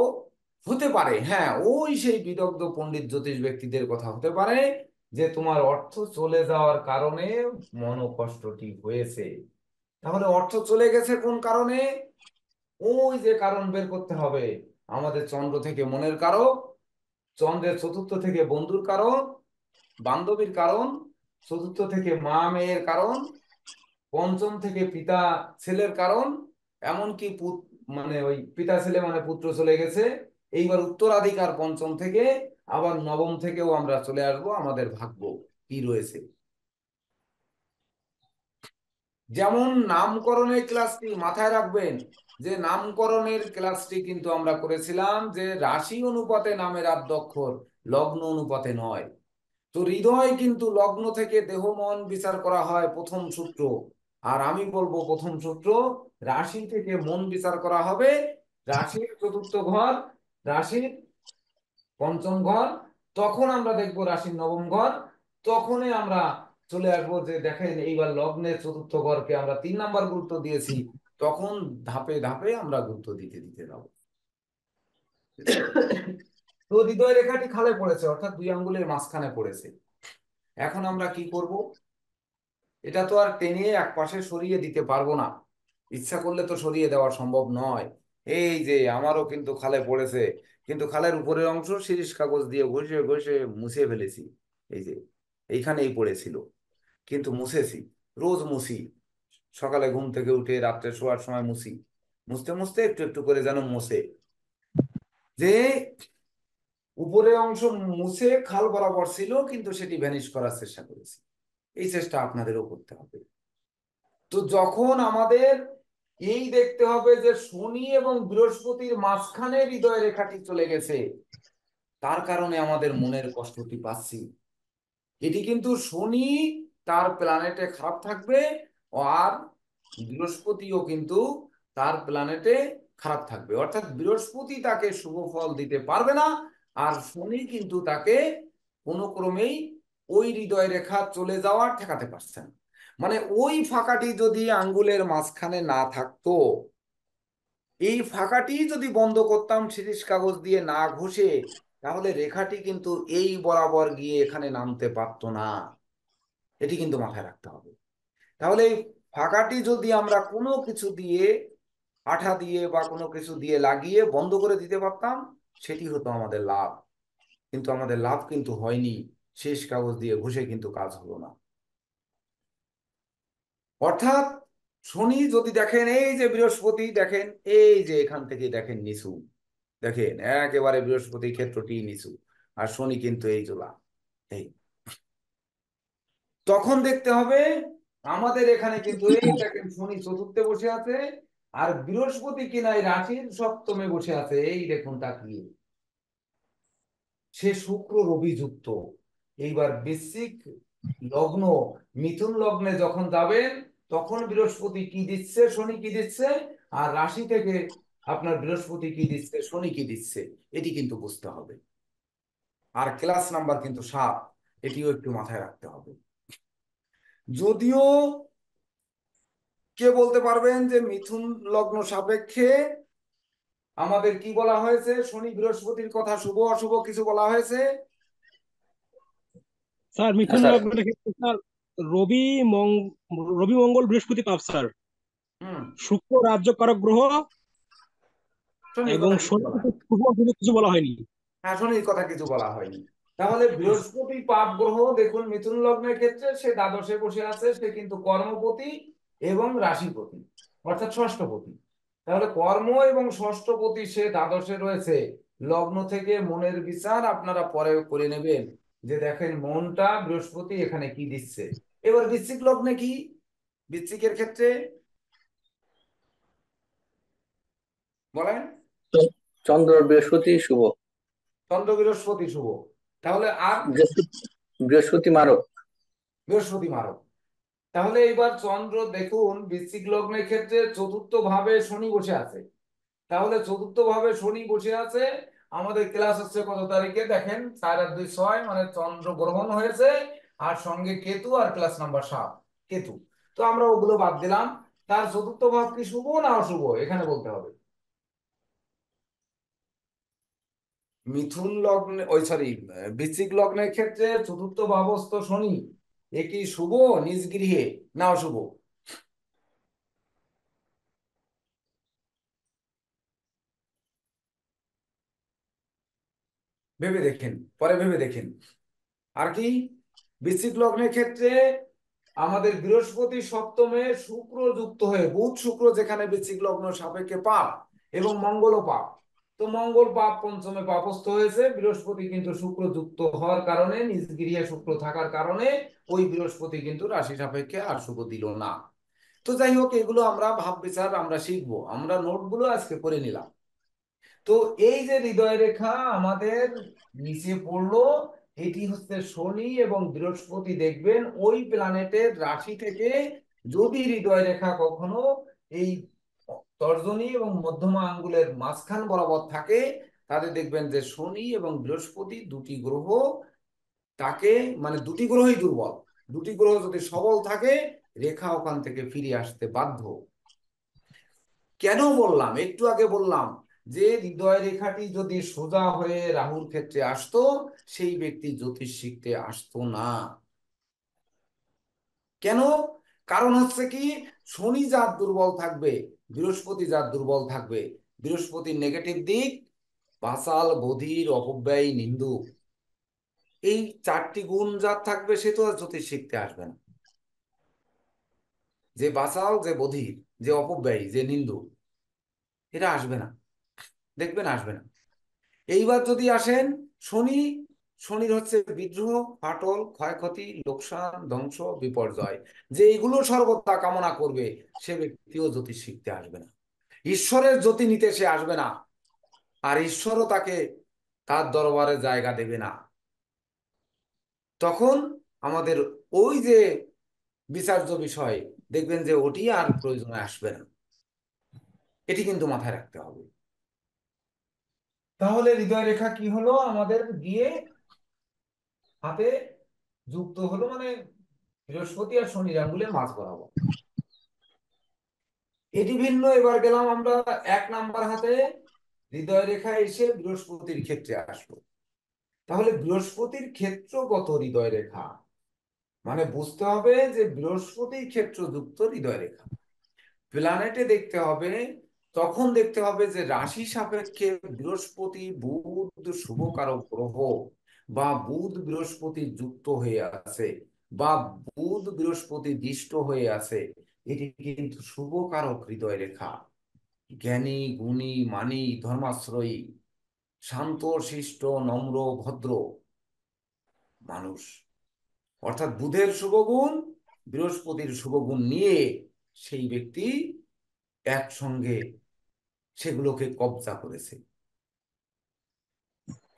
হতে পারে, হ্যাঁ, ওই সেই বিদগ্ধ পণ্ডিত জ্যোতিষ ব্যক্তিদের কথা হতে পারে যে তোমার অর্থ চলে যাওয়ার কারণে মনোকষ্টটি হয়েছে। তাহলে অর্থ চলে গেছে কোন কারণে? ওই যে কারণ বের করতে হবে। আমাদের চন্দ্র থেকে মনের কারক, চন্দ্রের চতুর্থ থেকে বন্ধুর কারণ, বান্ধবীর কারণ, চতুর্থ থেকে মা মেয়ের কারণ, পঞ্চম থেকে পিতা ছেলের কারণ, এমনকি মানে ওই পিতা ছেলে মানে পুত্র চলে গেছে। এইবার উত্তরাধিকার পঞ্চম থেকে, আবার নবম থেকেও আমরা চলে আসবো আমাদের ভাগ্য কি রয়েছে। যেমন নামকরণের ক্লাসটি মাথায় রাখবেন, যে নামকরণের ক্লাসটি কিন্তু আমরা করেছিলাম যে রাশি অনুপাতে নামের আদ্যক্ষর, লগ্ন অনুপাতে নয়। তো হৃদয় কিন্তু লগ্ন থেকে দেহ মন বিচার করা হয় প্রথম সূত্র। আর আমি বলবো প্রথম সূত্র রাশি থেকে মন বিচার করা হবে। রাশির চতুর্থ ঘর, রাশির পঞ্চম ঘর, তখন আমরা দেখবো রাশির নবম ঘর। তখনই আমরা চলে আসবো যে দেখেন এইবার লগ্নের চতুর্থ ঘরকে আমরা 3 নাম্বার গুরুত্ব দিয়েছি। তখন ধাপে ধাপে আমরা গুরুত্ব দিতে দিতে যাবো। তো হৃদয় রেখাটি খালে পড়েছে, অর্থাৎ 2 আঙ্গুলের মাঝখানে পড়েছে। এখন আমরা কি করব? এটা তো আর টেনে এক পাশে সরিয়ে দিতে পারবো না, ইচ্ছা করলে তো সরিয়ে দেওয়া সম্ভব নয়। এই যে আমারও কিন্তু খালে পড়েছে, কিন্তু খালের উপরের অংশ শিরিষ কাগজ দিয়ে ঘষে ঘষে মুছে ফেলেছি। এই যে এইখানেই পড়েছিল, কিন্তু মুছেছি, রোজ মুছি। সকালে ঘুম থেকে উঠে রাত্রে শোয়ার সময় মুছি, মুছতে মুছতে একটু একটু করে যেন মুছে, যে উপরের অংশ মুছে খাল বরাবর ছিল কিন্তু সেটি ভ্যানিশ করার চেষ্টা করেছি। এই চেষ্টা আপনাদেরও করতে হবে। তো যখন আমাদের এই দেখতে হবে যে শনি এবং বৃহস্পতির মাঝখানে হৃদয় রেখাটি চলে গেছে, তার কারণে আমাদের মনের কষ্টটি পাচ্ছি। এটি কিন্তু শনি তার প্ল্যানেটে খারাপ থাকবে, আর বৃহস্পতিও কিন্তু তার প্ল্যানেটে খারাপ থাকবে, অর্থাৎ বৃহস্পতি তাকে শুভ ফল দিতে পারবে না। আর শনি কিন্তু তাকে কোনো ক্রমেই ওই হৃদয় রেখা চলে যাওয়া ঠেকাতে পারছে না। মানে ওই ফাঁকাটি যদি আঙ্গুলের মাঝখানে না থাকতো, এই ফাঁকাটি যদি বন্ধ করতাম শিরিষ কাগজ দিয়ে না ঘষে, তাহলে রেখাটি কিন্তু এই বরাবর গিয়ে এখানে নামতে পারতো না। এটি কিন্তু মাথায় রাখতে হবে। তাহলে এই ফাঁকাটি যদি আমরা কোনো কিছু দিয়ে, আঠা দিয়ে বা কোনো কিছু দিয়ে লাগিয়ে বন্ধ করে দিতে পারতাম, সেটি হতো আমাদের লাভ। কিন্তু আমাদের লাভ কিন্তু হয়নি, শেষ কাগজ দিয়ে ঘষে কিন্তু কাজ হলো না। অর্থাৎ শনি যদি দেখেন এই যে বৃহস্পতি দেখেন, এই যে এখান থেকে দেখেন নিচু, দেখেন একেবারে বৃহস্পতি ক্ষেত্রটি নিচু, আর শনি কিন্তু এই জোলা, এই। তখন দেখতে হবে আমাদের এখানে কিন্তু এই দেখেন শনি চতুর্থে বসে আছে, আর বৃহস্পতি কিনা এই রাশির সপ্তমে বসে আছে, এই দেখুন তাকিয়ে। সে শুক্র রবি যুক্ত। এইবার বৃশ্চিক লগ্ন, মিথুন লগ্নে যখন যাবেন, তখন বৃহস্পতি কি দিচ্ছে শনি কি দিচ্ছে, আর রাশি থেকে আপনার বৃহস্পতি কি দিচ্ছে শনি কি দিচ্ছে, এটি কিন্তু বুঝতে হবে। আর ক্লাস নাম্বার কিন্তু 7। এটিও একটু মাথায় রাখতে হবে। যদিও কে বলতে পারবেন যে মিথুন লগ্ন সাপেক্ষে আমাদের কি বলা হয়েছে, শনি বৃহস্পতির কথা শুভ অশুভ কিছু বলা হয়েছে? স্যার হ্যাঁ মিথুন স্যার। লগ্নের ক্ষেত্রে স্যার রবি মং রবি মঙ্গল বৃহস্পতি পাপ স্যার। হুম। শুক্র রাজ্যকারক গ্রহ, শনির এবং কথা কিছু শনি বলা কিন্তু হয়নি। শুভ অশুভ কিছু বলা হয়নি। হ্যাঁ, শনির কথা কিছু বলা হয়নি। তাহলে বৃহস্পতি পাপ গ্রহ, দেখুন মিথুন লগ্নের ক্ষেত্রে সে দ্বাদশে বসে আছে, সে কিন্তু কর্মপতি এবং রাশিপতি, অর্থাৎ ষষ্ঠপতি। তাহলে কর্ম এবং ষষ্ঠপতি সে দ্বাদশে রয়েছে। লগ্ন থেকে মনের বিচার আপনারা পরে করে নেবেন, যে দেখেন মনটা বৃহস্পতি এখানে কি দিচ্ছে। এবার বৃশ্চিক লগ্নে কি, বৃশ্চিকের ক্ষেত্রে বলেন। চন্দ্র বৃহস্পতি শুভ। চন্দ্র বৃহস্পতি শুভ। তাহলে আর বৃহস্পতি বৃহস্পতি মারক। বৃহস্পতি মারক। তাহলে এবার চন্দ্র দেখুন বৃশ্চিক লগ্নের ক্ষেত্রে চতুর্থ ভাবে শনি বসে আছে। তাহলে চতুর্থ ভাবে শনি বসে আছে। আমাদের ক্লাস হচ্ছে কত তারিখে দেখেন, 4 আর 2 6, মানে চন্দ্র গ্রহণ হয়েছে, আর সঙ্গে কেতু, আর ক্লাস নাম্বার 7 কেতু। তো আমরা ওগুলো বাদ দিলাম। তার চতুর্থ ভাব কি শুভ না অশুভ এখানে বলতে হবে। মিথুন লগ্নে, ওই সরি, বৃশ্চিক লগ্নের ক্ষেত্রে চতুর্থ ভাবস্থ শনি এ কি শুভ নিজ গৃহে না অশুভ? ভেবে দেখেন, পরে ভেবে দেখেন। আর কি, বৃশ্চিক লগ্নের ক্ষেত্রে আমাদের বৃহস্পতি সপ্তমে শুক্র যুক্ত হয়ে, বুধ শুক্র যেখানে বৃশ্চিক লগ্ন সাপেক্ষে পাপ, এবং মঙ্গলও পাপ। তো মঙ্গল পাপ পঞ্চমে পাপস্থ হয়েছে, বৃহস্পতি কিন্তু শুক্র যুক্ত হওয়ার কারণে, নিজ গৃহে শুক্র থাকার কারণে ওই বৃহস্পতি কিন্তু রাশি সাপেক্ষে আর শুভ দিল না। তো যাই হোক, এগুলো আমরা ভাব বিচার আমরা শিখবো, আমরা নোটগুলো আজকে করে নিলাম। তো এই যে হৃদয় রেখা আমাদের নিচে পড়লো, এটি হচ্ছে শনি এবং বৃহস্পতি। দেখবেন ওই প্ল্যানেটের রাশি থেকে যদি হৃদয় রেখা কখনো এই তর্জনী এবং মধ্যমা আঙ্গুলের মাঝখান বরাবর থাকে, তাহলে দেখবেন যে শনি এবং বৃহস্পতি দুটি গ্রহ তাকে, মানে দুটি গ্রহই দুর্বল। দুটি গ্রহ যদি সবল থাকে, রেখা ওখান থেকে ফিরে আসতে বাধ্য। কেন বললাম, একটু আগে বললাম যে হৃদয় রেখাটি যদি সোজা হয়ে রাহুর ক্ষেত্রে আসতো, সেই ব্যক্তি জ্যোতিষ শিখতে আসতো না। কেন? কারণ হচ্ছে কি, শনি যার দুর্বল থাকবে, বৃহস্পতি যার দুর্বল থাকবে, বৃহস্পতির নেগেটিভ দিক বাচাল, বধির, অপব্যয়, নিন্দু, এই 4টি গুণ যার থাকবে, সে তো আর জ্যোতিষ শিখতে আসবে না। যে বাচাল, যে বধির, যে অপব্যয়ী, যে নিন্দু, এরা আসবে না, দেখবেন আসবে না। এইবার যদি আসেন শনি, শনির হচ্ছে বিদ্রোহ, ফাটল, ক্ষয়ক্ষতি, লোকসান, ধ্বংস, বিপর্যয়, যে এগুলো সর্বদা কামনা করবে, সে ব্যক্তিও জ্যোতিষ শিখতে আসবে না, ঈশ্বরের জ্যোতি নিতে সে আসবে না, আর ঈশ্বরও তাকে তার দরবারে জায়গা দেবে না। তখন আমাদের ওই যে বিচার্য বিষয়, দেখবেন যে ওটি আর প্রয়োজনে আসবে না। এটি কিন্তু মাথায় রাখতে হবে। তাহলে হৃদয় রেখা কি হলো, আমাদের গিয়ে হাতে যুক্ত হলো, মানে বৃহস্পতি আর শনির আঙ্গুলের মাঝ বরাবর। এটি ভিন্ন। এবার গেলাম আমরা 1 নাম্বার হাতে, হৃদয় রেখা এসে বৃহস্পতির ক্ষেত্রে আসলো। তাহলে বৃহস্পতির ক্ষেত্রগত হৃদয় রেখা, মানে বুঝতে হবে যে বৃহস্পতির ক্ষেত্র যুক্ত হৃদয় রেখা প্ল্যানেটে দেখতে হবে। তখন দেখতে হবে যে রাশি সাপেক্ষে বৃহস্পতি বুধ শুভ কারক গ্রহ, বা বুধ বৃহস্পতি যুক্ত হয়ে আছে, বা বুধ বৃহস্পতি দৃষ্ট হয়ে আছে, এটি কিন্তু শুভ কারক হৃদয় রেখা। জ্ঞানী, গুণী, মানী, ধর্মাশ্রয়ী, শান্ত, শিষ্ট, নম্র, ভদ্র মানুষ, অর্থাৎ বুধের শুভগুণ, বৃহস্পতির শুভগুণ নিয়ে সেই ব্যক্তি একসঙ্গে সেগুলোকে কবজা করেছে।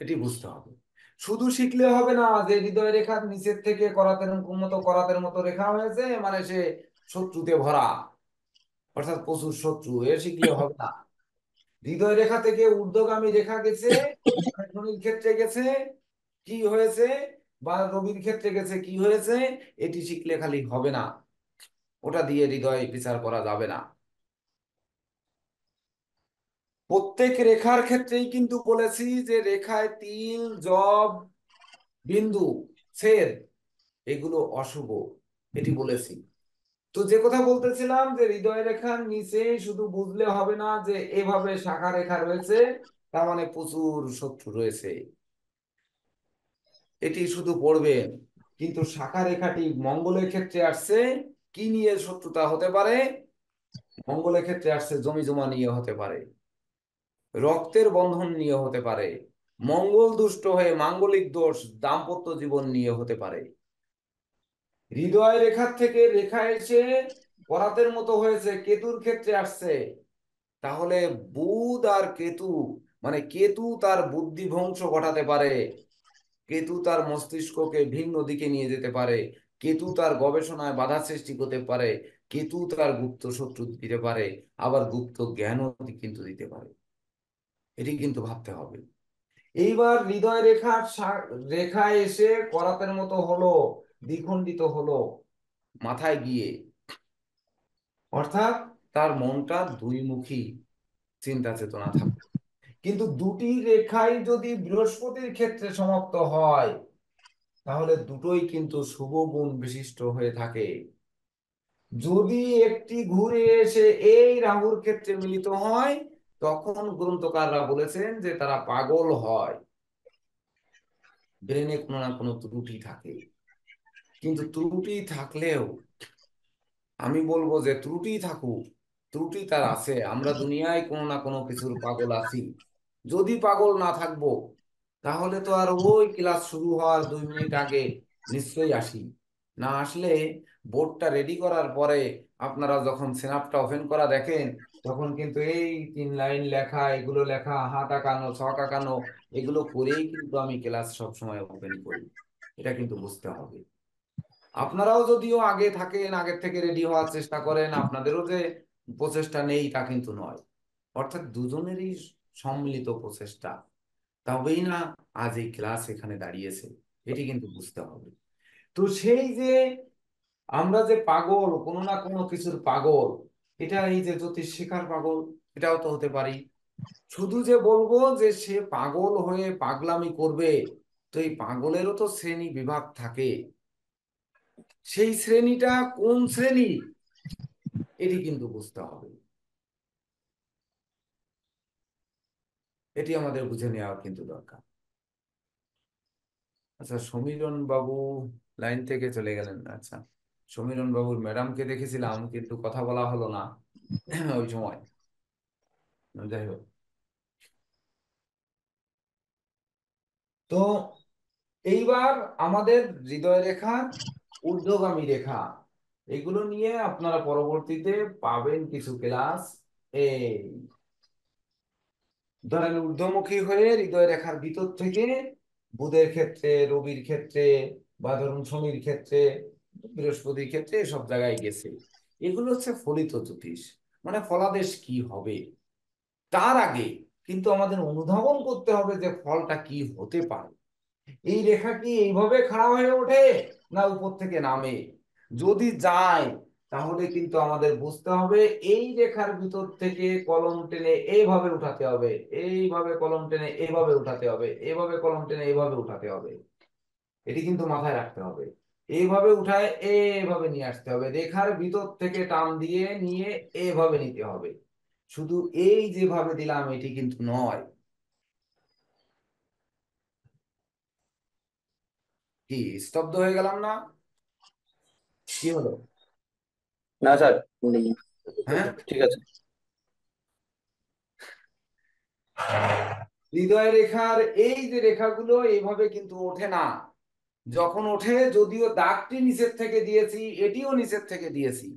এটি বুঝতে হবে। শুধু শিখলে হবে না যে হৃদয় রেখার নিচের থেকে করাতের মতো রেখা হয়েছে, মানে সে শত্রুতে ভরা, অর্থাৎ প্রচুর শত্রু, এ শিখলে হবে না। হৃদয় রেখা থেকে ঊর্ধ্বগামী রেখা গেছে, শনির ক্ষেত্রে গেছে, কি হয়েছে, বা রবির ক্ষেত্রে গেছে, কি হয়েছে? এটি শিখলে খালি হবে না, ওটা দিয়ে হৃদয় বিচার করা যাবে না। প্রত্যেক রেখার ক্ষেত্রেই কিন্তু বলেছি যে রেখায় তিল, জব, বিন্দু, ছেদ এগুলো অশুভ, এটি বলেছি। তো যে কথা বলতেছিলাম যে হৃদয় রেখার নিচে শুধু বুঝলে হবে না যে এভাবে শাখা রেখা রয়েছে, তার মানে প্রচুর শত্রু রয়েছে, এটি শুধু পড়বেন। কিন্তু শাখা রেখাটি মঙ্গলের ক্ষেত্রে আসছে, কি নিয়ে শত্রুতা হতে পারে? মঙ্গলের ক্ষেত্রে আসছে জমি জমা নিয়ে হতে পারে, রক্তের বন্ধন নিয়ে হতে পারে, মঙ্গল দুষ্ট হয়ে মাঙ্গলিক দোষ দাম্পত্য জীবন নিয়ে হতে পারে। হৃদয় রেখার থেকে রেখা এসে করাতের মতো হয়েছে কেতুর ক্ষেত্রে আসছে, তাহলে বুধ আর কেতু, মানে কেতু তার বুদ্ধি ধ্বংস ঘটাতে পারে, কেতু তার মস্তিষ্ককে ভিন্ন দিকে নিয়ে যেতে পারে, কেতু তার গবেষণায় বাধা সৃষ্টি করতে পারে, কেতু তার গুপ্ত শত্রু দিতে পারে, আবার গুপ্ত জ্ঞানও কিন্তু দিতে পারে। এটি কিন্তু ভাবতে হবে। এইবার হৃদয় রেখার রেখায় এসে করাতের মতো হলো, দ্বিখণ্ডিত হলো মাথায় গিয়ে, অর্থাৎ তার মনটা দুইমুখী চিন্তা চেতনা থাকে। কিন্তু দুটি রেখাই যদি বৃহস্পতির ক্ষেত্রে সমাপ্ত হয়, তাহলে দুটোই কিন্তু শুভ গুণ বিশিষ্ট হয়ে থাকে। যদি একটি ঘুরে এসে এই রাহুর ক্ষেত্রে মিলিত হয়, তখন গ্রন্থকাররা বলেছেন যে তারা পাগল হয়, ব্রেনে কোনো না কোনো ত্রুটি থাকে। কিন্তু ত্রুটি থাকলেও আমি বলবো যে ত্রুটি থাকুক, ত্রুটি তার আছে, আমরা দুনিয়ায় কোনো না কোনো কিছুর পাগল আছি। যদি পাগল না থাকবো, তাহলে তো আর ওই ক্লাস শুরু হওয়ার 2 মিনিট আগে নিশ্চয়ই আসি। না আসলে বোর্ডটা রেডি করার পরে আপনারা যখন স্ন্যাপটা ওপেন করা দেখেন, তখন কিন্তু এই 3 লাইন লেখা, এগুলো লেখা, হাত আঁকানো, ছক আঁকানো, এগুলো করেই কিন্তু আমি ক্লাস সব সময় ওপেন করি। এটা কিন্তু বুঝতে হবে। আপনারাও যদিও আগে থাকেন, আগের থেকে রেডি হওয়ার চেষ্টা করেন, আপনাদেরও যে প্রচেষ্টা নেই তা কিন্তু নয়। অর্থাৎ দুজনেরই সম্মিলিত প্রচেষ্টা, তবেই না আজ এই ক্লাস এখানে দাঁড়িয়েছে, এটি কিন্তু বুঝতে হবে। তো সেই যে আমরা যে পাগল, কোনো না কোনো কিছুর পাগল, এটা এই যে জ্যোতিষ শেখার পাগল, এটাও তো হতে পারি। শুধু যে বলবো যে সে পাগল হয়ে পাগলামি করবে, তো এই পাগলেরও তো শ্রেণী বিভাগ থাকে। সেই শ্রেণীটা কোন শ্রেণী, এটি কিন্তু বুঝতে হবে, এটি আমাদের বুঝে নেওয়া কিন্তু দরকার। আচ্ছা, সমীরণ বাবু লাইন থেকে চলে গেলেন। আচ্ছা, সমীরণ বাবুর ম্যাডামকে দেখেছিলাম কিন্তু কথা বলা হলো না ওই সময়। যাই হোক, তো এইবার আমাদের হৃদয় রেখা, ঊর্ধ্বগামী রেখা, এগুলো নিয়ে আপনারা পরবর্তীতে পাবেন কিছু ক্লাস। এই ধরেন ঊর্ধ্বমুখী হয়ে হৃদয় রেখার ভিতর থেকে বুধের ক্ষেত্রে, রবির ক্ষেত্রে, বা ধরুন শনির ক্ষেত্রে, বৃহস্পতির ক্ষেত্রে, সব জায়গায় গেছে। এগুলো হচ্ছে ফলিত জ্যোতিষ, মানে ফলাদেশ কি হবে। তার আগে কিন্তু আমাদের অনুধাবন করতে হবে যে ফলটা কি হতে পারে। এই রেখা কি এইভাবে খাড়া হয়ে ওঠে, না উপর থেকে নামে? যদি যায়, তাহলে কিন্তু আমাদের বুঝতে হবে এই রেখার ভিতর থেকে কলম টেনে এইভাবে উঠাতে হবে, এইভাবে কলম টেনে এইভাবে উঠাতে হবে, এইভাবে কলম টেনে এইভাবে উঠাতে হবে। এটি কিন্তু মাথায় রাখতে হবে। এইভাবে উঠায় এইভাবে নিয়ে আসতে হবে, রেখার ভিতর থেকে টান দিয়ে নিয়ে এইভাবে নিতে হবে। শুধু এই যেভাবে দিলাম এটি কিন্তু নয়। কি স্তব্ধ হয়ে গেলাম না? কি হলো? না স্যার, হ্যাঁ, ঠিক আছে। হৃদয় রেখার এই যে রেখাগুলো এইভাবে কিন্তু ওঠে না। যখন ওঠে, যদিও দাগটি নিচের থেকে দিয়েছি, এটিও নিচের থেকে দিয়েছি,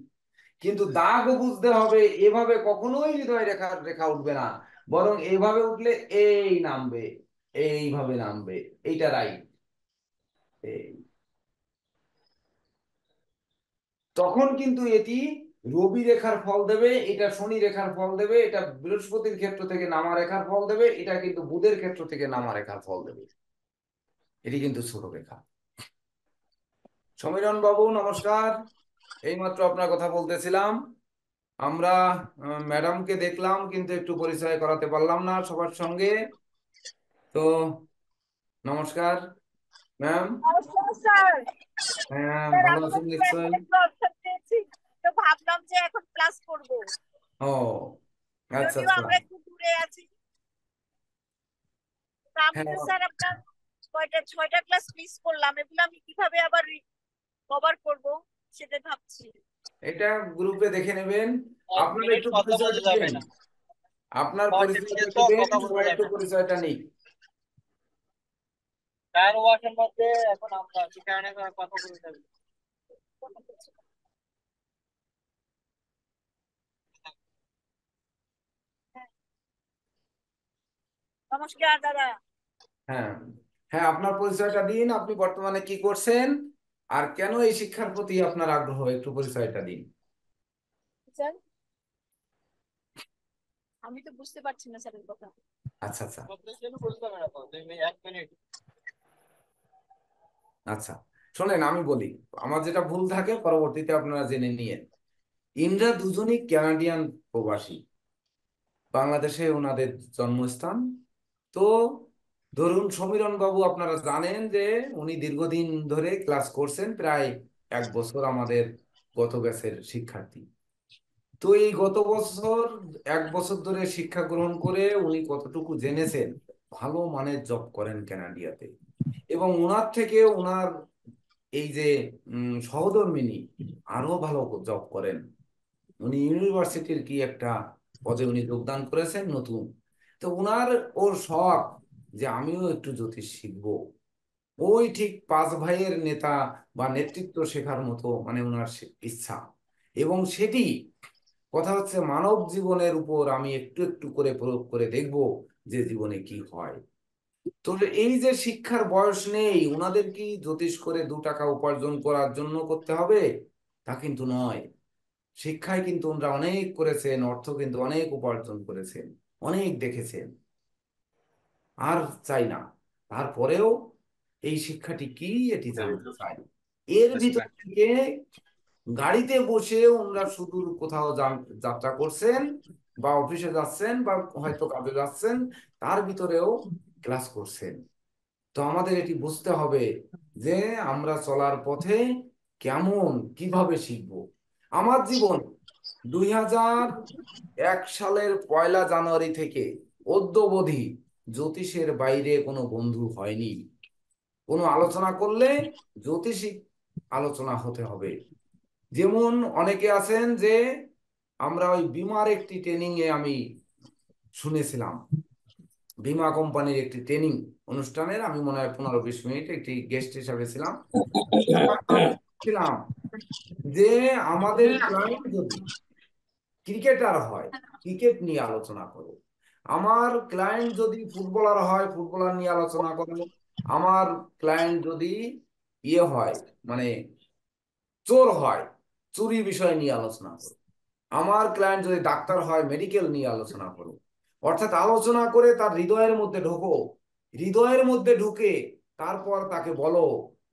কিন্তু দাগও বুঝতে হবে। এভাবে কখনোই হৃদয় রেখার রেখা উঠবে না, বরং এভাবে উঠলে এই নামবে, এইভাবে নামবে। এইটা রাইট। তখন কিন্তু এটি রবি রেখার ফল দেবে, এটা শনি রেখার ফল দেবে, এটা বৃহস্পতির ক্ষেত্র থেকে নামা রেখার ফল দেবে, এটা কিন্তু বুধের ক্ষেত্র থেকে নামা রেখার ফল দেবে। এটি কিন্তু ছোট রেখা। সমীরণ বাবু নমস্কার। এইমাত্র আপনার কথা বলতেছিলাম। আমরা ম্যাডামকে দেখলাম কিন্তু একটু পরিচয় করাতে পারলাম না সবার সঙ্গে। তো নমস্কার ম্যাম। নমস্কার স্যার। হ্যাঁ, স্যার ভালো আমি আছেন একটু নিশ্চয়ই? একটু অপশন পেয়েছি, তো ভাবলাম যে এখন ক্লাস করব, ও আচ্ছা যদিও আচ্ছা। আমরা একটু দূরে আছি। তো আমি হ্যাঁ, তো স্যার আপনার ছয়টা ক্লাস মিস করলাম, এগুলো আমি কিভাবে আবার কভার করব সেটা ভাবছি। এটা গ্রুপে দেখে নেবেন। এক আপনার মিনিট একটু কথা বোঝা পরিচয়টা যাবে দিবেন, না। আপনার কয়েকটা পরিচয়টা মিনিট তো দিবেন, কথা বোঝা সবাই একটু যাবে না। পরিচয়টা নিই। টায়ার ওয়াশের মধ্যে এখন আমরা সেখানে কথা বলে যাবে। হ্যাঁ, নমস্কার দাদা। হ্যাঁ হ্যাঁ, আপনার পরিচয়টা দিন, আপনি বর্তমানে কি করছেন আর কেন এই শিক্ষার প্রতি আপনার আগ্রহ, একটু পরিচয়টা দিন। স্যার আমি তো বুঝতে পারছি না স্যারের কথা। আচ্ছা আচ্ছা। বুঝতে হবে না তো, 1 মিনিট। আচ্ছা, শোনেন আমি বলি, আমার যেটা ভুল থাকে পরবর্তীতে আপনারা জেনে নিয়েন। ইনরা দুজনই কানাডিয়ান প্রবাসী, বাংলাদেশে ওনাদের জন্মস্থান। তো ধরুন সমীরণ বাবু, আপনারা জানেন যে উনি দীর্ঘদিন ধরে ক্লাস করছেন, প্রায় 1 বছর আমাদের গত ব্যাচের শিক্ষার্থী। তো এই গত বছর 1 বছর ধরে শিক্ষা গ্রহণ করে উনি কতটুকু জেনেছেন, ভালো মানের জব করেন কানাডিয়াতে। এবং ওনার থেকে ওনার এই যে সহধর্মিণী আরো ভালো জব করেন। উনি ইউনিভার্সিটির কি একটা পদে উনি যোগদান করেছেন নতুন। তো উনার ওর শখ যে আমিও একটু জ্যোতিষ শিখবো। ওই ঠিক 5 ভাইয়ের নেতা বা নেতৃত্ব শেখার মতো মানে ওনার ইচ্ছা। এবং সেটি কথা হচ্ছে মানব জীবনের উপর আমি একটু একটু করে প্রয়োগ করে দেখব যে জীবনে কি হয়। তো এই যে শিক্ষার বয়স নেই, ওনাদের কি জ্যোতিষ করে 2 টাকা উপার্জন করার জন্য করতে হবে? তা কিন্তু নয়। শিক্ষায় কিন্তু ওনারা অনেক করেছেন, অর্থ কিন্তু অনেক উপার্জন করেছেন, অনেক দেখেছেন। আর চাই না, তারপরেও এই শিক্ষাটি কি এটি জানতে চাই। এর ভিতর থেকে গাড়িতে বসে ওনারা সুদূর কোথাও যাত্রা করছেন বা অফিসে যাচ্ছেন বা হয়তো কাজে যাচ্ছেন, তার ভিতরেও ক্লাস করছেন। তো আমাদের এটি বুঝতে হবে যে আমরা চলার পথে কেমন কিভাবে শিখব। আমার জীবন 2001 সালের 1লা জানুয়ারি থেকে অদ্যাবধি জ্যোতিষের বাইরে কোনো বন্ধু হয়নি। কোনো আলোচনা করলে জ্যোতিষিক আলোচনা হতে হবে। যেমন অনেকে আছেন যে আমরা ওই বিমার একটি ট্রেনিং এ আমি শুনেছিলাম, বীমা কোম্পানির একটি ট্রেনিং অনুষ্ঠানের আমি মনে হয় 15-20 মিনিট একটি গেস্ট হিসাবে ছিলাম। ছিলাম যে আমাদের ক্লায়েন্ট যদি ক্রিকেটার হয়, ক্রিকেট নিয়ে আলোচনা করো। আমার ক্লায়েন্ট যদি ফুটবলার হয়, ফুটবলার নিয়ে আলোচনা করো। আমার ক্লায়েন্ট যদি ইয়ে হয় মানে চোর হয়, চুরি বিষয় নিয়ে আলোচনা করো। আমার ক্লায়েন্ট যদি ডাক্তার হয়, মেডিকেল নিয়ে আলোচনা করো। অর্থাৎ আলোচনা করে তার হৃদয়ের মধ্যে ঢোকো। হৃদয়ের মধ্যে ঢুকে তারপর তাকে বলো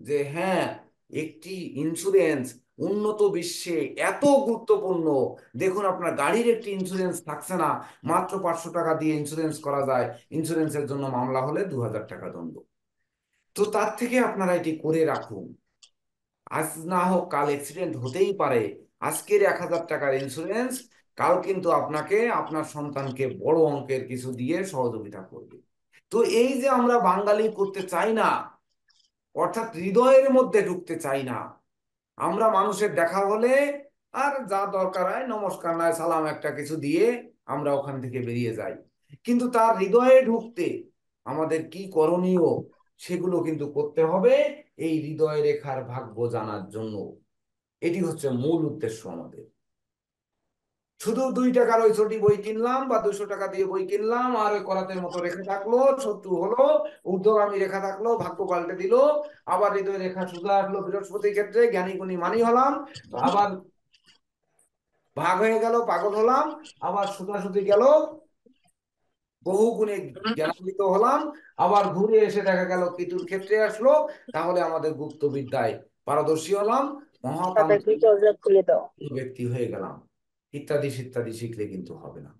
যে হ্যাঁ, একটি ইন্স্যুরেন্স উন্নত বিশ্বে এত গুরুত্বপূর্ণ। দেখুন, আপনার গাড়ির একটি ইন্স্যুরেন্স থাকছে না, মাত্র 500 টাকা দিয়ে ইন্স্যুরেন্স করা যায়। ইন্স্যুরেন্সের জন্য মামলা হলে 2000 টাকা দণ্ড। তো তার থেকে আপনারা এটি করে রাখুন। আজ না হোক কাল অ্যাক্সিডেন্ট হতেই পারে। আজকের 1000 টাকার ইন্স্যুরেন্স কাল কিন্তু আপনাকে আপনার সন্তানকে বড় অঙ্কের কিছু দিয়ে সহযোগিতা করবে। তো এই যে আমরা বাঙালি করতে চাই না, অর্থাৎ হৃদয়ের মধ্যে ঢুকতে চাই না। আমরা মানুষের দেখা হলে আর যা দরকার হয় নমস্কার নয় সালাম একটা কিছু দিয়ে আমরা ওখান থেকে বেরিয়ে যাই। কিন্তু তার হৃদয়ে ঢুকতে আমাদের কি করণীয় সেগুলো কিন্তু করতে হবে, এই হৃদয় রেখার ভাগ্য জানার জন্য। এটি হচ্ছে মূল উদ্দেশ্য আমাদের। শুধু 2 টাকার ওই ছোটি বই কিনলাম বা 200 টাকা দিয়ে বই কিনলাম আর ওই করাতের মতো রেখা থাকলো, শত্রু হলো, ঊর্ধ্বগামী রেখা থাকলো, ভাগ্য পাল্টে দিল, আবার হৃদয় রেখা সোজা আসলো বৃহস্পতি ক্ষেত্রে, জ্ঞানী গুণী মানি হলাম, আবার ভাগ হয়ে গেল, পাগল হলাম, আবার সোজাসুজি গেল, বহু গুণে জ্ঞানান্বিত হলাম, আবার ঘুরে এসে দেখা গেল কেতুর ক্ষেত্রে আসলো। তাহলে আমাদের গুপ্ত বিদ্যায় পারদর্শী হলাম, তাদের মহাতান্ত্রিক ডিটেলস খুলে দাও। ব্যক্তি হয়ে গেলাম, ইত্যাদি ইত্যাদি শিখলে কিন্তু হবে না।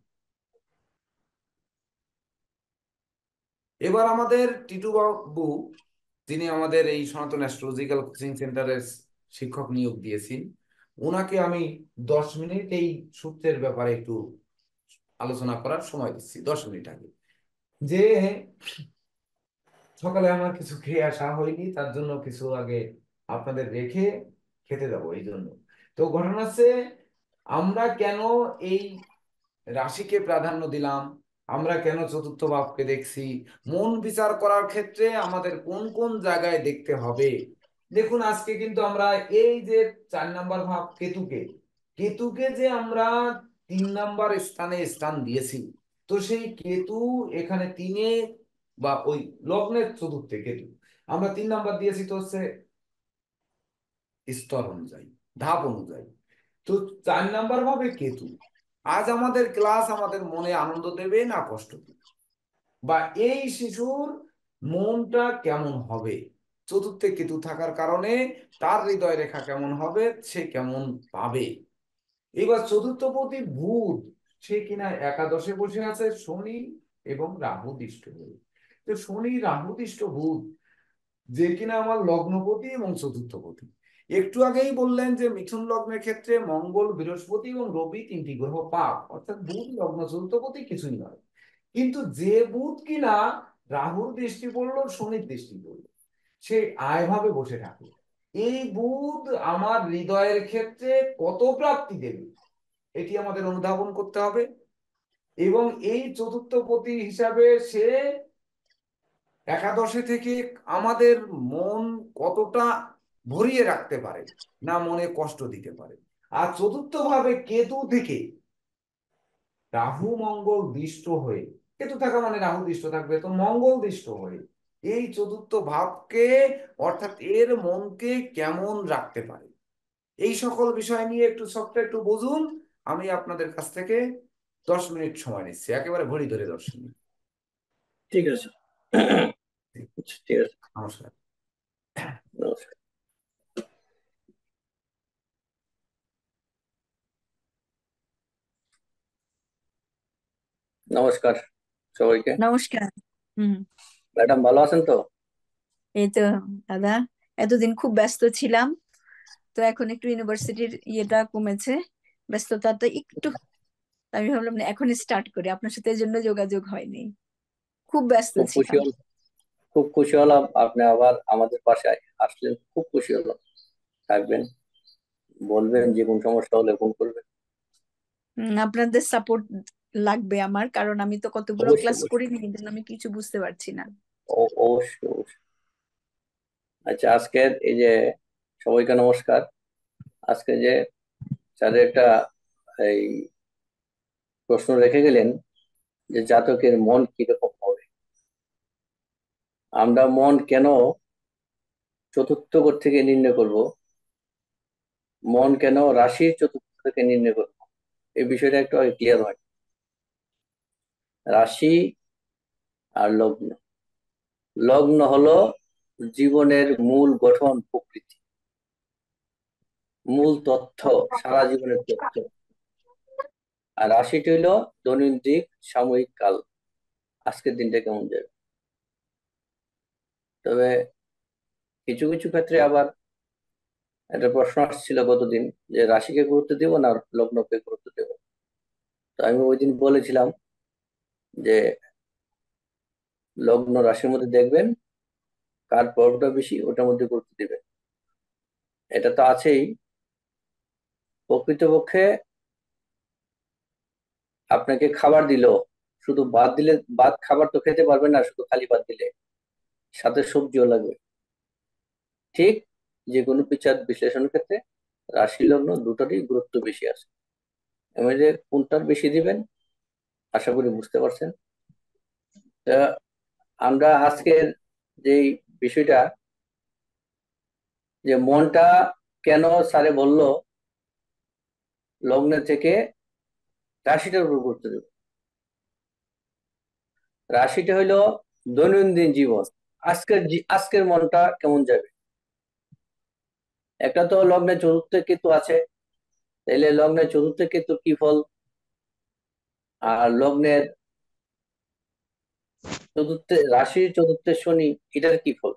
এবার আমাদের টিটু বাবু, তিনি আমাদের এই সনাতন অ্যাস্ট্রোলজিক্যাল কোচিং সেন্টারের শিক্ষক নিয়োগ দিয়েছেন, ওনাকে আমি 10 মিনিট এই সূত্রের ব্যাপারে একটু আলোচনা করার সময় দিচ্ছি। 10 মিনিট আগে যে সকালে আমার কিছু খেয়ে আসা হয়নি, তার জন্য কিছু আগে আপনাদের রেখে খেতে যাবো এই জন্য। তো ঘটনা হচ্ছে, আমরা কেন এই রাশিকে প্রাধান্য দিলাম, আমরা কেন চতুর্থ ভাবকে দেখছি, মন বিচার করার ক্ষেত্রে আমাদের কোন কোন জায়গায় দেখতে হবে। দেখুন আজকে কিন্তু আমরা এই যে 4 নাম্বার ভাব কেতুকে, কেতুকে যে আমরা 3 নাম্বার স্থানে স্থান দিয়েছি, তো সেই কেতু এখানে 3-এ বা ওই লগ্নের চতুর্থে কেতু আমরা 3 নাম্বার দিয়েছি, তো হচ্ছে স্তর অনুযায়ী, ধাপ অনুযায়ী। তো 4 নাম্বার ভাবে কেতু আজ আমাদের ক্লাস আমাদের মনে আনন্দ দেবে না কষ্ট দেবে, বা এই শিশুর মনটা কেমন হবে, চতুর্থে কেতু থাকার কারণে তার হৃদয় রেখা কেমন হবে, সে কেমন পাবে। এবার চতুর্থপতি বুধ, সে কিনা একাদশে বসে আছে শনি এবং রাহু দৃষ্ট হয়ে। তো শনি রাহু দৃষ্ট বুধ, যে কিনা আমার লগ্নপতি এবং চতুর্থপতি। একটু আগেই বললেন যে মিথুন লগ্নের ক্ষেত্রে মঙ্গল, বৃহস্পতি এবং রবি 3টি গ্রহ পাপ, অর্থাৎ বুধ লগ্ন চতুর্থপতি কিছুই নয়। কিন্তু যে বুধ কিনা রাহুর দৃষ্টি পড়লো, শনির দৃষ্টি পড়লো, সে আয় ভাবে বসে থাকে। এই বুধ আমার হৃদয়ের ক্ষেত্রে কত প্রাপ্তি দেবে, এটি আমাদের অনুধাবন করতে হবে। এবং এই চতুর্থপতি হিসাবে সে একাদশে থেকে আমাদের মন কতটা ভরিয়ে রাখতে পারে, না মনে কষ্ট দিতে পারে। আর চতুর্থ ভাবে কেতু থেকে রাহু মঙ্গল দৃষ্ট হয়ে, কেতু থাকা মানে রাহু দৃষ্ট থাকবে, তো মঙ্গল দৃষ্ট হয়ে এই চতুর্থ ভাবকে, অর্থাৎ এর মনকে কেমন রাখতে পারে, এই সকল বিষয় নিয়ে একটু সবটা একটু বুঝুন। আমি আপনাদের কাছ থেকে 10 মিনিট সময় নিচ্ছি, একেবারে ঘড়ি ধরে 10 মিনিট। ঠিক আছে, ঠিক আছে, নমস্কার। নমস্কার। নমস্কার সবাইকে। নমস্কার। ম্যাডাম ভালো আছেন তো? এই তো দাদা, এতদিন খুব ব্যস্ত ছিলাম, তো এখন একটু ইউনিভার্সিটির ইয়েটা কমেছে, ব্যস্ততাটা একটু। আমি ভাবলাম না এখন স্টার্ট করি, আপনার সাথে এর জন্য যোগাযোগ হয়নি, খুব ব্যস্ত খুব খুশি ছিলাম। হলাম, খুব খুশি হলাম আপনি আবার আমাদের পাশে আসলেন, খুব খুশি হলাম। থাকবেন, বলবেন যে কোন সমস্যা হলে ফোন করবেন। আপনাদের সাপোর্ট লাগবে আমার, কারণ আমি তো কতগুলো অবশ্যই ক্লাস অবশ্যই, করিনি, এই জন্য আমি কিছু বুঝতে পারছি না। অবশ্যই অবশ্যই। আচ্ছা, আজকের এই যে সবাইকে নমস্কার। আজকে যে স্যার একটা এই প্রশ্ন রেখে গেলেন যে জাতকের মন কিরকম হবে। আমরা মন কেন চতুর্থ ঘর থেকে নির্ণয় করব, মন কেন রাশির চতুর্থ থেকে নির্ণয় করব, এই বিষয়টা একটু আগে ক্লিয়ার হয়। রাশি আর লগ্ন, লগ্ন হলো জীবনের মূল গঠন প্রকৃতি, মূল তথ্য, সারা জীবনের তথ্য। আর রাশিটি হলো দৈনন্দিন সাময়িক কাল, আজকের দিনটা কেমন যাবে। তবে কিছু কিছু ক্ষেত্রে আবার একটা প্রশ্ন আসছিল গতদিন, যে রাশিকে গুরুত্ব দেব না লগ্নকে গুরুত্ব দেব। তো আমি ওই দিন বলেছিলাম যে লগ্ন রাশির মধ্যে দেখবেন কার প্রভাবটা বেশি, ওটার মধ্যে গুরুত্ব দিবেন। এটা তো আছেই। প্রকৃতপক্ষে আপনাকে খাবার দিল, শুধু ভাত দিলে, ভাত খাবার তো খেতে পারবেন না শুধু খালি ভাত দিলে, সাথে সবজিও লাগবে। ঠিক যে কোনো বিচার বিশ্লেষণের ক্ষেত্রে রাশি লগ্ন দুটোরই গুরুত্ব বেশি আছে। এবার যে কোনটার বেশি দিবেন আশা করি বুঝতে পারছেন। তা আমরা আজকের যে বিষয়টা, যে মনটা কেন স্যারে বললো লগ্নের থেকে রাশিটার উপর গুরুত্ব দেব। রাশিটা হইলো দৈনন্দিন জীবন, আজকের মনটা কেমন যাবে। একটা তো লগ্নে চতুর্থ কেতু আছে, তাহলে লগ্নে চতুর্থ কেতু কি ফল, আর লগ্নের চতুর্থে রাশির চতুর্থে শনি এটার কি ফল?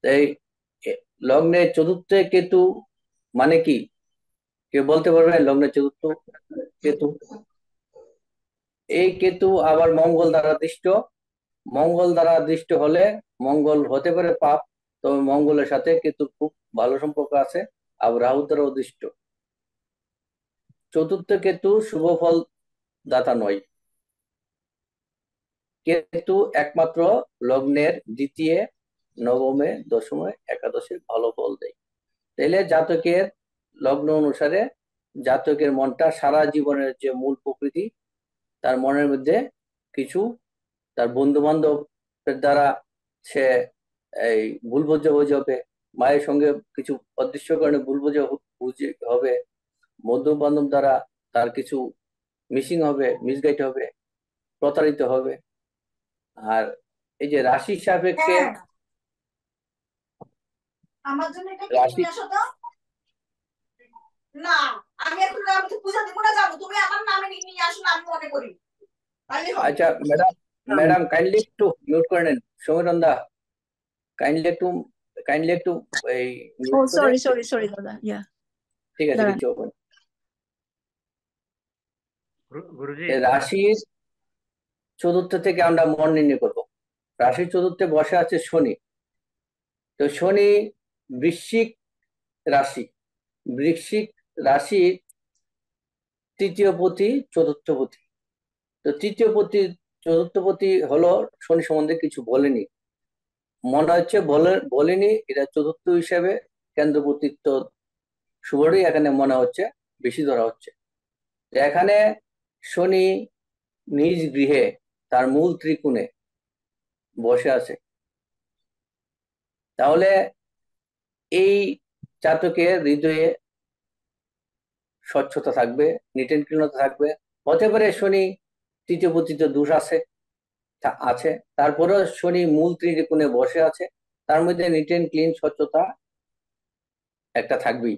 এই লগ্নে চতুর্থে কেতু মানে কি, কেউ বলতে পারবে? লগ্নে চতুর্থ কেতু, এই কেতু আবার মঙ্গল দ্বারা দৃষ্ট। মঙ্গল দ্বারা দৃষ্ট হলে মঙ্গল হতে পারে পাপ, তবে মঙ্গলের সাথে কেতুর খুব ভালো সম্পর্ক আছে, আবার রাহু দ্বারাও দৃষ্ট। চতুর্থ কেতু শুভ ফল দাতা নয়। কেতু একমাত্র লগ্নের দ্বিতীয়, নবমে, দশমে, একাদশে ভালো ফল দেয়। তাইলে জাতকের লগ্ন অনুসারে জাতকের মনটা সারা জীবনের যে মূল প্রকৃতি, তার মনের মধ্যে কিছু তার বন্ধু বান্ধবের দ্বারা সে এই ভুল বোঝাবুঝি হবে, মায়ের সঙ্গে কিছু অদৃশ্য কারণে ভুল বোঝাবুঝি হবে, বন্ধু বান্ধব দ্বারা তার কিছু মিসিং হবে, মিসগাইড হবে, প্রতারিত হবে। আর এই যে রাশি সাপেক্ষে আমার জন্য এটা কি রাশি, নিয়ে আসো তো। না, আমি এখন আমি পূজা দেবো না, যাবো, তুমি আমার নামে নিয়ে আসো না, আমি মনে করি তাহলে হবে। আচ্ছা ম্যাডাম, ম্যাডাম কাইন্ডলি একটু মিউট করে নেন। সমীরণ দা কাইন্ডলি একটু, কাইন্ডলি একটু এই ও মিউট করে, সরি সরি সরি দাদা, ইয়া ঠিক আছে দাঁড়ান। কিছু হবে না। গুরুজি এই রাশির চতুর্থ থেকে আমরা মন নির্ণয় করবো। রাশির চতুর্থে বসে আছে শনি। তো শনি বৃশ্চিক রাশি, বৃশ্চিক রাশির তৃতীয় পতি, চতুর্থ পতি। তো তৃতীয় পতি চতুর্থ পতি হলো শনি সম্বন্ধে কিছু বলেনি, মনে হচ্ছে বলেনি, এটা চতুর্থ হিসেবে কেন্দ্রপতিত্ব শুভরই এখানে মনে হচ্ছে বেশি ধরা হচ্ছে। এখানে শনি নিজ গৃহে তার মূল ত্রিকোণে বসে আছে, তাহলে এই জাতকের হৃদয়ে স্বচ্ছতা থাকবে, নিট এন্ড ক্লিনতা থাকবে। হতে পারে শনি তৃতীয় পতিতে দোষ আছে, আছে, তারপরেও শনি মূল ত্রিকোণে বসে আছে, তার মধ্যে নিট এন্ড ক্লিন স্বচ্ছতা একটা থাকবেই।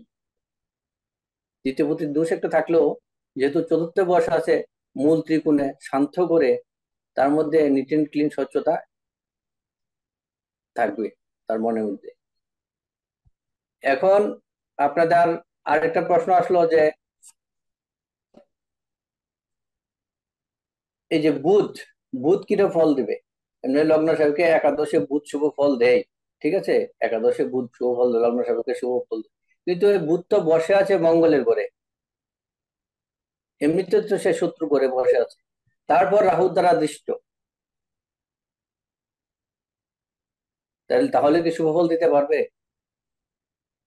তৃতীয় পতির দোষ একটা থাকলেও যেহেতু চতুর্থ বসে আছে মূল ত্রিকোণে শান্ত করে, তার মধ্যে নিট এন্ড ক্লিন স্বচ্ছতা থাকবে তার মনের মধ্যে। এখন আপনাদের আরেকটা প্রশ্ন আসলো যে এই যে বুধ, বুধ কিরকম ফল দিবে? এমনি লগ্ন সাহেবকে একাদশে বুধ শুভ ফল দেয়, ঠিক আছে, একাদশে বুধ শুভ ফল দেয়, লগ্ন সাহেবকে শুভ ফল দেয়, কিন্তু এই বুধ তো বসে আছে মঙ্গলের ঘরে, এমনিতে তো সে শত্রু করে বসে আছে, তারপর রাহু দ্বারা দৃষ্ট, তাহলে কি শুভ ফল দিতে পারবে?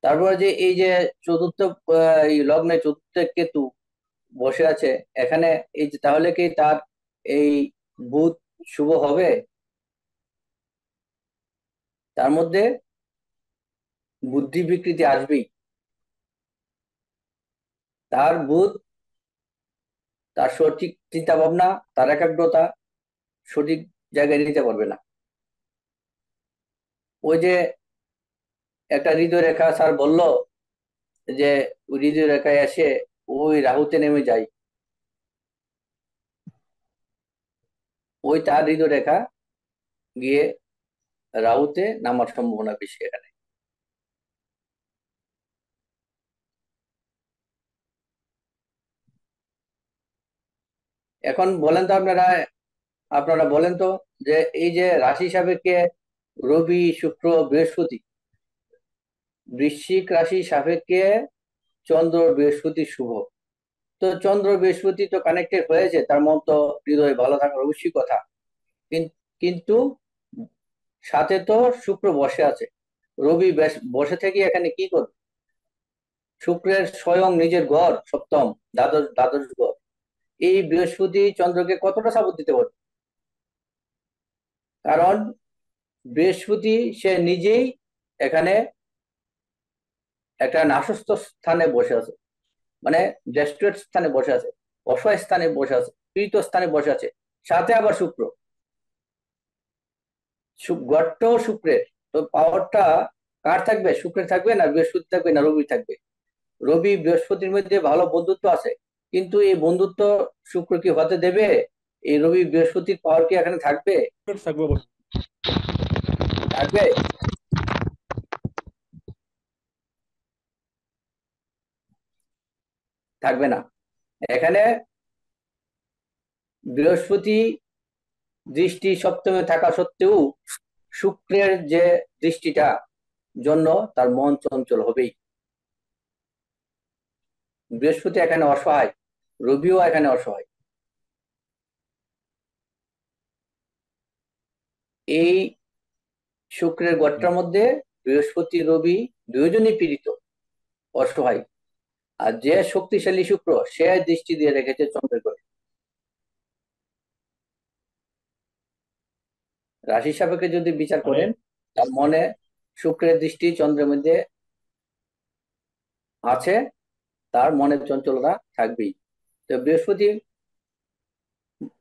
তারপরে যে এই যে চতুর্থ, এই লগ্নে চতুর্থ কেতু বসে আছে এখানে, এই যে তাহলে কি তার এই বুধ শুভ হবে? তার মধ্যে বুদ্ধি বিকৃতি আসবেই, তার বুধ তার সঠিক চিন্তা ভাবনা, তার একাগ্রতা সঠিক জায়গায় নিতে পারবে না। ওই যে একটা হৃদয় রেখা স্যার বলল যে হৃদয় রেখায় এসে ওই রাহুতে নেমে যায়, ওই তার হৃদয় রেখা গিয়ে রাহুতে নামার সম্ভাবনা বেশি এখানে। এখন বলেন তো আপনারা, আপনারা বলেন তো যে এই যে রাশি সাপেক্ষে রবি, শুক্র, বৃহস্পতি, বৃশ্চিক রাশি সাপেক্ষে চন্দ্র, বৃহস্পতি শুভ। তো চন্দ্র বৃহস্পতি তো কানেক্টেড হয়েছে, তার মন তো হৃদয় ভালো থাকার অবশ্যই কথা, কিন্তু সাথে তো শুক্র বসে আছে। রবি বসে থেকে এখানে কি করবে? শুক্রের স্বয়ং নিজের ঘর সপ্তম, দ্বাদশ দ্বাদশ ঘর, এই বৃহস্পতি চন্দ্রকে কতটা সাপোর্ট দিতে পারবে? কারণ বৃহস্পতি সে নিজেই এখানে একটা নাশস্ত স্থানে বসে আছে, মানে ডেস্ট্রেট স্থানে বসে আছে, অসহায় স্থানে বসে আছে, পীড়িত স্থানে বসে আছে, সাথে আবার শুক্র। গড়টাও শুক্রের, তো পাওয়ারটা কার থাকবে? শুক্রের থাকবে না বৃহস্পতি থাকবে না রবি থাকবে? রবি বৃহস্পতির মধ্যে ভালো বন্ধুত্ব আছে, কিন্তু এই বন্ধুত্ব শুক্র কি হতে দেবে? এই রবি বৃহস্পতির পাওয়ার কি এখানে থাকবে? থাকবে অবশ্যই। থাকবে? থাকবে না। এখানে বৃহস্পতি দৃষ্টি সপ্তমে থাকা সত্ত্বেও শুক্রের যে দৃষ্টিটা জন্য তার মন চঞ্চল হবেই। বৃহস্পতি এখানে অসহায়, রবিও এখানে অসহায়। এই শুক্রের গড়টার মধ্যে বৃহস্পতি রবি দুইজনই পীড়িত, অসহায়। আর যে শক্তিশালী শুক্র, সে দৃষ্টি দিয়ে রেখেছে চন্দ্রের করে। রাশি সাপেক্ষে যদি বিচার মানে করেন, তার মনে শুক্রের দৃষ্টি চন্দ্রের মধ্যে আছে, তার মনে চঞ্চলতা থাকবেই। তো বৃহস্পতি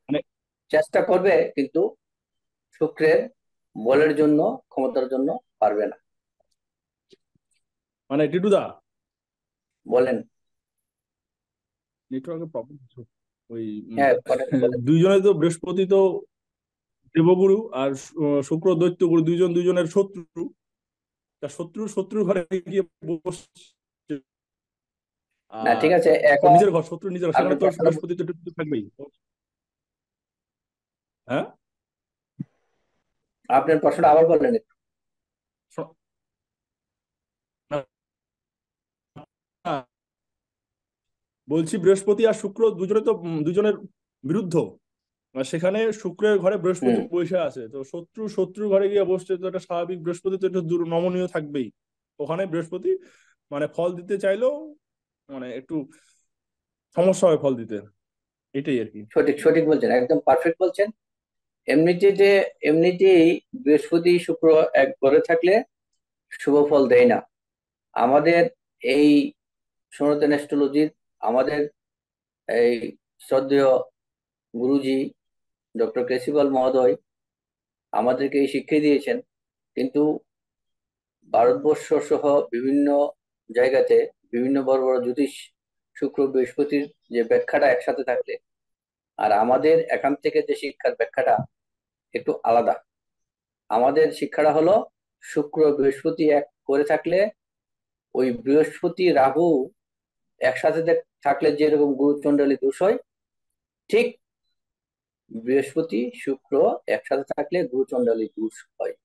মানে চেষ্টা করবে, কিন্তু শুক্রের বলের জন্য, ক্ষমতার জন্য পারবে না। মানে টিটুদা, বলেন। নেটওয়ার্কের প্রবলেম ওই হ্যাঁ, বলেন বলেন। দুইজনে তো, বৃহস্পতি তো দেবগুরু আর শুক্র দৈত্যগুরু, দুইজন দুইজনের শত্রু। তা শত্রুর ঘরে গিয়ে বসছে, না, আর ঠিক আছে, এখন নিজের ঘর, শত্রু নিজের ঘর, সেখানে আপনার তো প্রশ্নটা বৃহস্পতি তো একটু থাকবেই। হ্যাঁ, আবার বলেন একটু। শ- না, না, বলছি বৃহস্পতি আর শুক্র দুজনে তো দুজনের বিরুদ্ধ, আর সেখানে শুক্রের ঘরে বৃহস্পতি হুম। বসে আছে, তো শত্রুর ঘরে গিয়ে বসছে, তো এটা স্বাভাবিক, বৃহস্পতি তো একটু নমনীয় থাকবেই। ওখানে বৃহস্পতি মানে ফল দিতে চাইলেও মানে একটু সমস্যা হয় ফল দিতে, এটাই আর কি। সঠিক সঠিক বলছেন, একদম পারফেক্ট বলছেন। এমনিতেই বৃহস্পতি শুক্র এক ঘরে থাকলে শুভ ফল দেয় না। আমাদের এই সনাতন অ্যাস্ট্রোলজির, আমাদের এই শ্রদ্ধেয় গুরুজি ডক্টর কেসিপাল মহোদয় আমাদেরকে এই শিক্ষা দিয়েছেন। কিন্তু ভারতবর্ষ সহ বিভিন্ন জায়গাতে বিভিন্ন বড় বড় জ্যোতিষ শুক্র বৃহস্পতির যে ব্যাখ্যাটা একসাথে থাকলে, আর আমাদের এখান থেকে যে শিক্ষার ব্যাখ্যাটা একটু আলাদা। আমাদের শিক্ষাটা হলো শুক্র বৃহস্পতি এক করে থাকলে, ওই বৃহস্পতি রাহু একসাথে থাকলে যেরকম গুরুচণ্ডালী দোষ হয়, ঠিক বৃহস্পতি শুক্র একসাথে থাকলে গুরুচণ্ডালী দোষ হয়।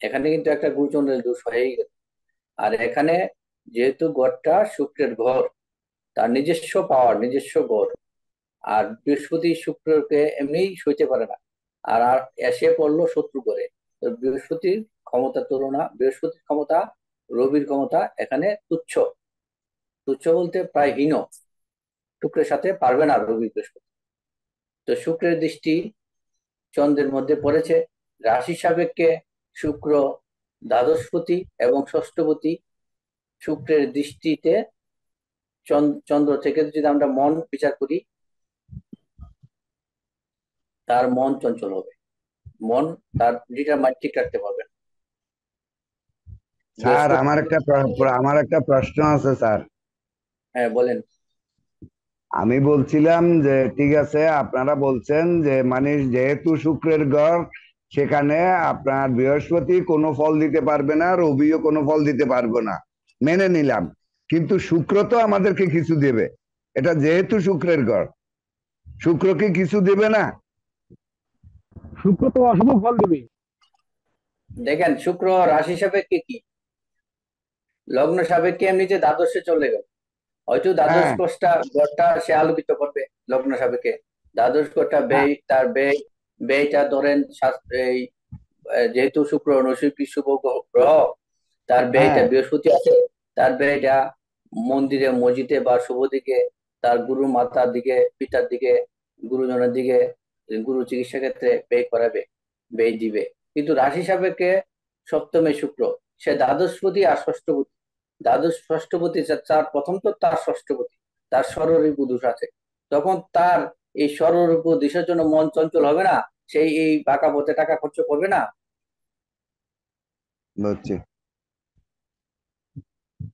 এখানে কিন্তু একটা গুরুচণ্ডালী দোষ হয়েই গেছে। আর এখানে যেহেতু গড়টা শুক্রের ঘর, তার নিজস্ব পাওয়ার, নিজস্ব গড়, আর বৃহস্পতি শুক্রকে এমনিই সইতে পারে না, আর আর এসে পড়লো শত্রু করে। তো বৃহস্পতির বৃহস্পতির ক্ষমতা রবির ক্ষমতা এখানে তুচ্ছ। তুচ্ছ বলতে প্রায় হীন। শুক্রের সাথে পারবে না রবি বৃহস্পতি। তো শুক্রের দৃষ্টি চন্দ্রের মধ্যে পড়েছে। রাশি সাপেক্ষে শুক্র দ্বাদশপতি এবং ষষ্ঠপতি। শুক্রের দৃষ্টিতে চন্দ্র থেকে যদি আমরা মন বিচার করি, তার মন চঞ্চল হবে, মন তার ডিটারমাইন্ড ঠিক রাখতে পারবে না। স্যার বৃহস্পতি। আমার একটা প্রশ্ন আছে স্যার। হ্যাঁ, বলেন। আমি বলছিলাম যে ঠিক আছে, আপনারা বলছেন যে মানে যেহেতু শুক্রের গড়, সেখানে আপনার বৃহস্পতি কোনো ফল দিতে পারবে না, রবিও কোনো ফল দিতে পারবে না, মেনে নিলাম। কিন্তু শুক্র তো আমাদেরকে কিছু দেবে, এটা যেহেতু শুক্রের গড়, শুক্র কি কিছু দেবে না? শুক্র তো অশুভ ফল দিবে। দেখেন, শুক্র রাশি সাপেক্ষে কি, লগ্ন সাপেক্ষে এমনিতে দ্বাদশে চলে গেল, হয়তো দ্বাদশ হ্যাঁ, ঘরটা সে আলোকিত করবে লগ্ন সাপেক্ষে। দ্বাদশ ঘরটা হ্যাঁ, তার ব্যয়টা ধরেন এই যেহেতু শুক্র নৈসর্গিক শুভ গ্রহ, তার ব্যয়টা হ্যাঁ, বৃহস্পতি আছে, তার ব্যয়টা মন্দিরে মসজিদে বা শুভ দিকে, তার গুরু মাতার দিকে, পিতার দিকে, গুরুজনের দিকে, গুরু চিকিৎসা ক্ষেত্রে ব্যয় করাবে, ব্যয় দিবে। কিন্তু রাশি সাপেক্ষে সপ্তমে শুক্র, সে দ্বাদশপতি আর ষষ্ঠপতি। ষষ্ঠপতি তার প্রথম তো তার ষষ্ঠপতি, তার ষড়রিপু দোষ আছে। তখন তার এই ষড়রিপু দোষের জন্য মন চঞ্চল হবে না, সেই এই বাঁকা পথে টাকা খরচ করবে না। বুঝছি।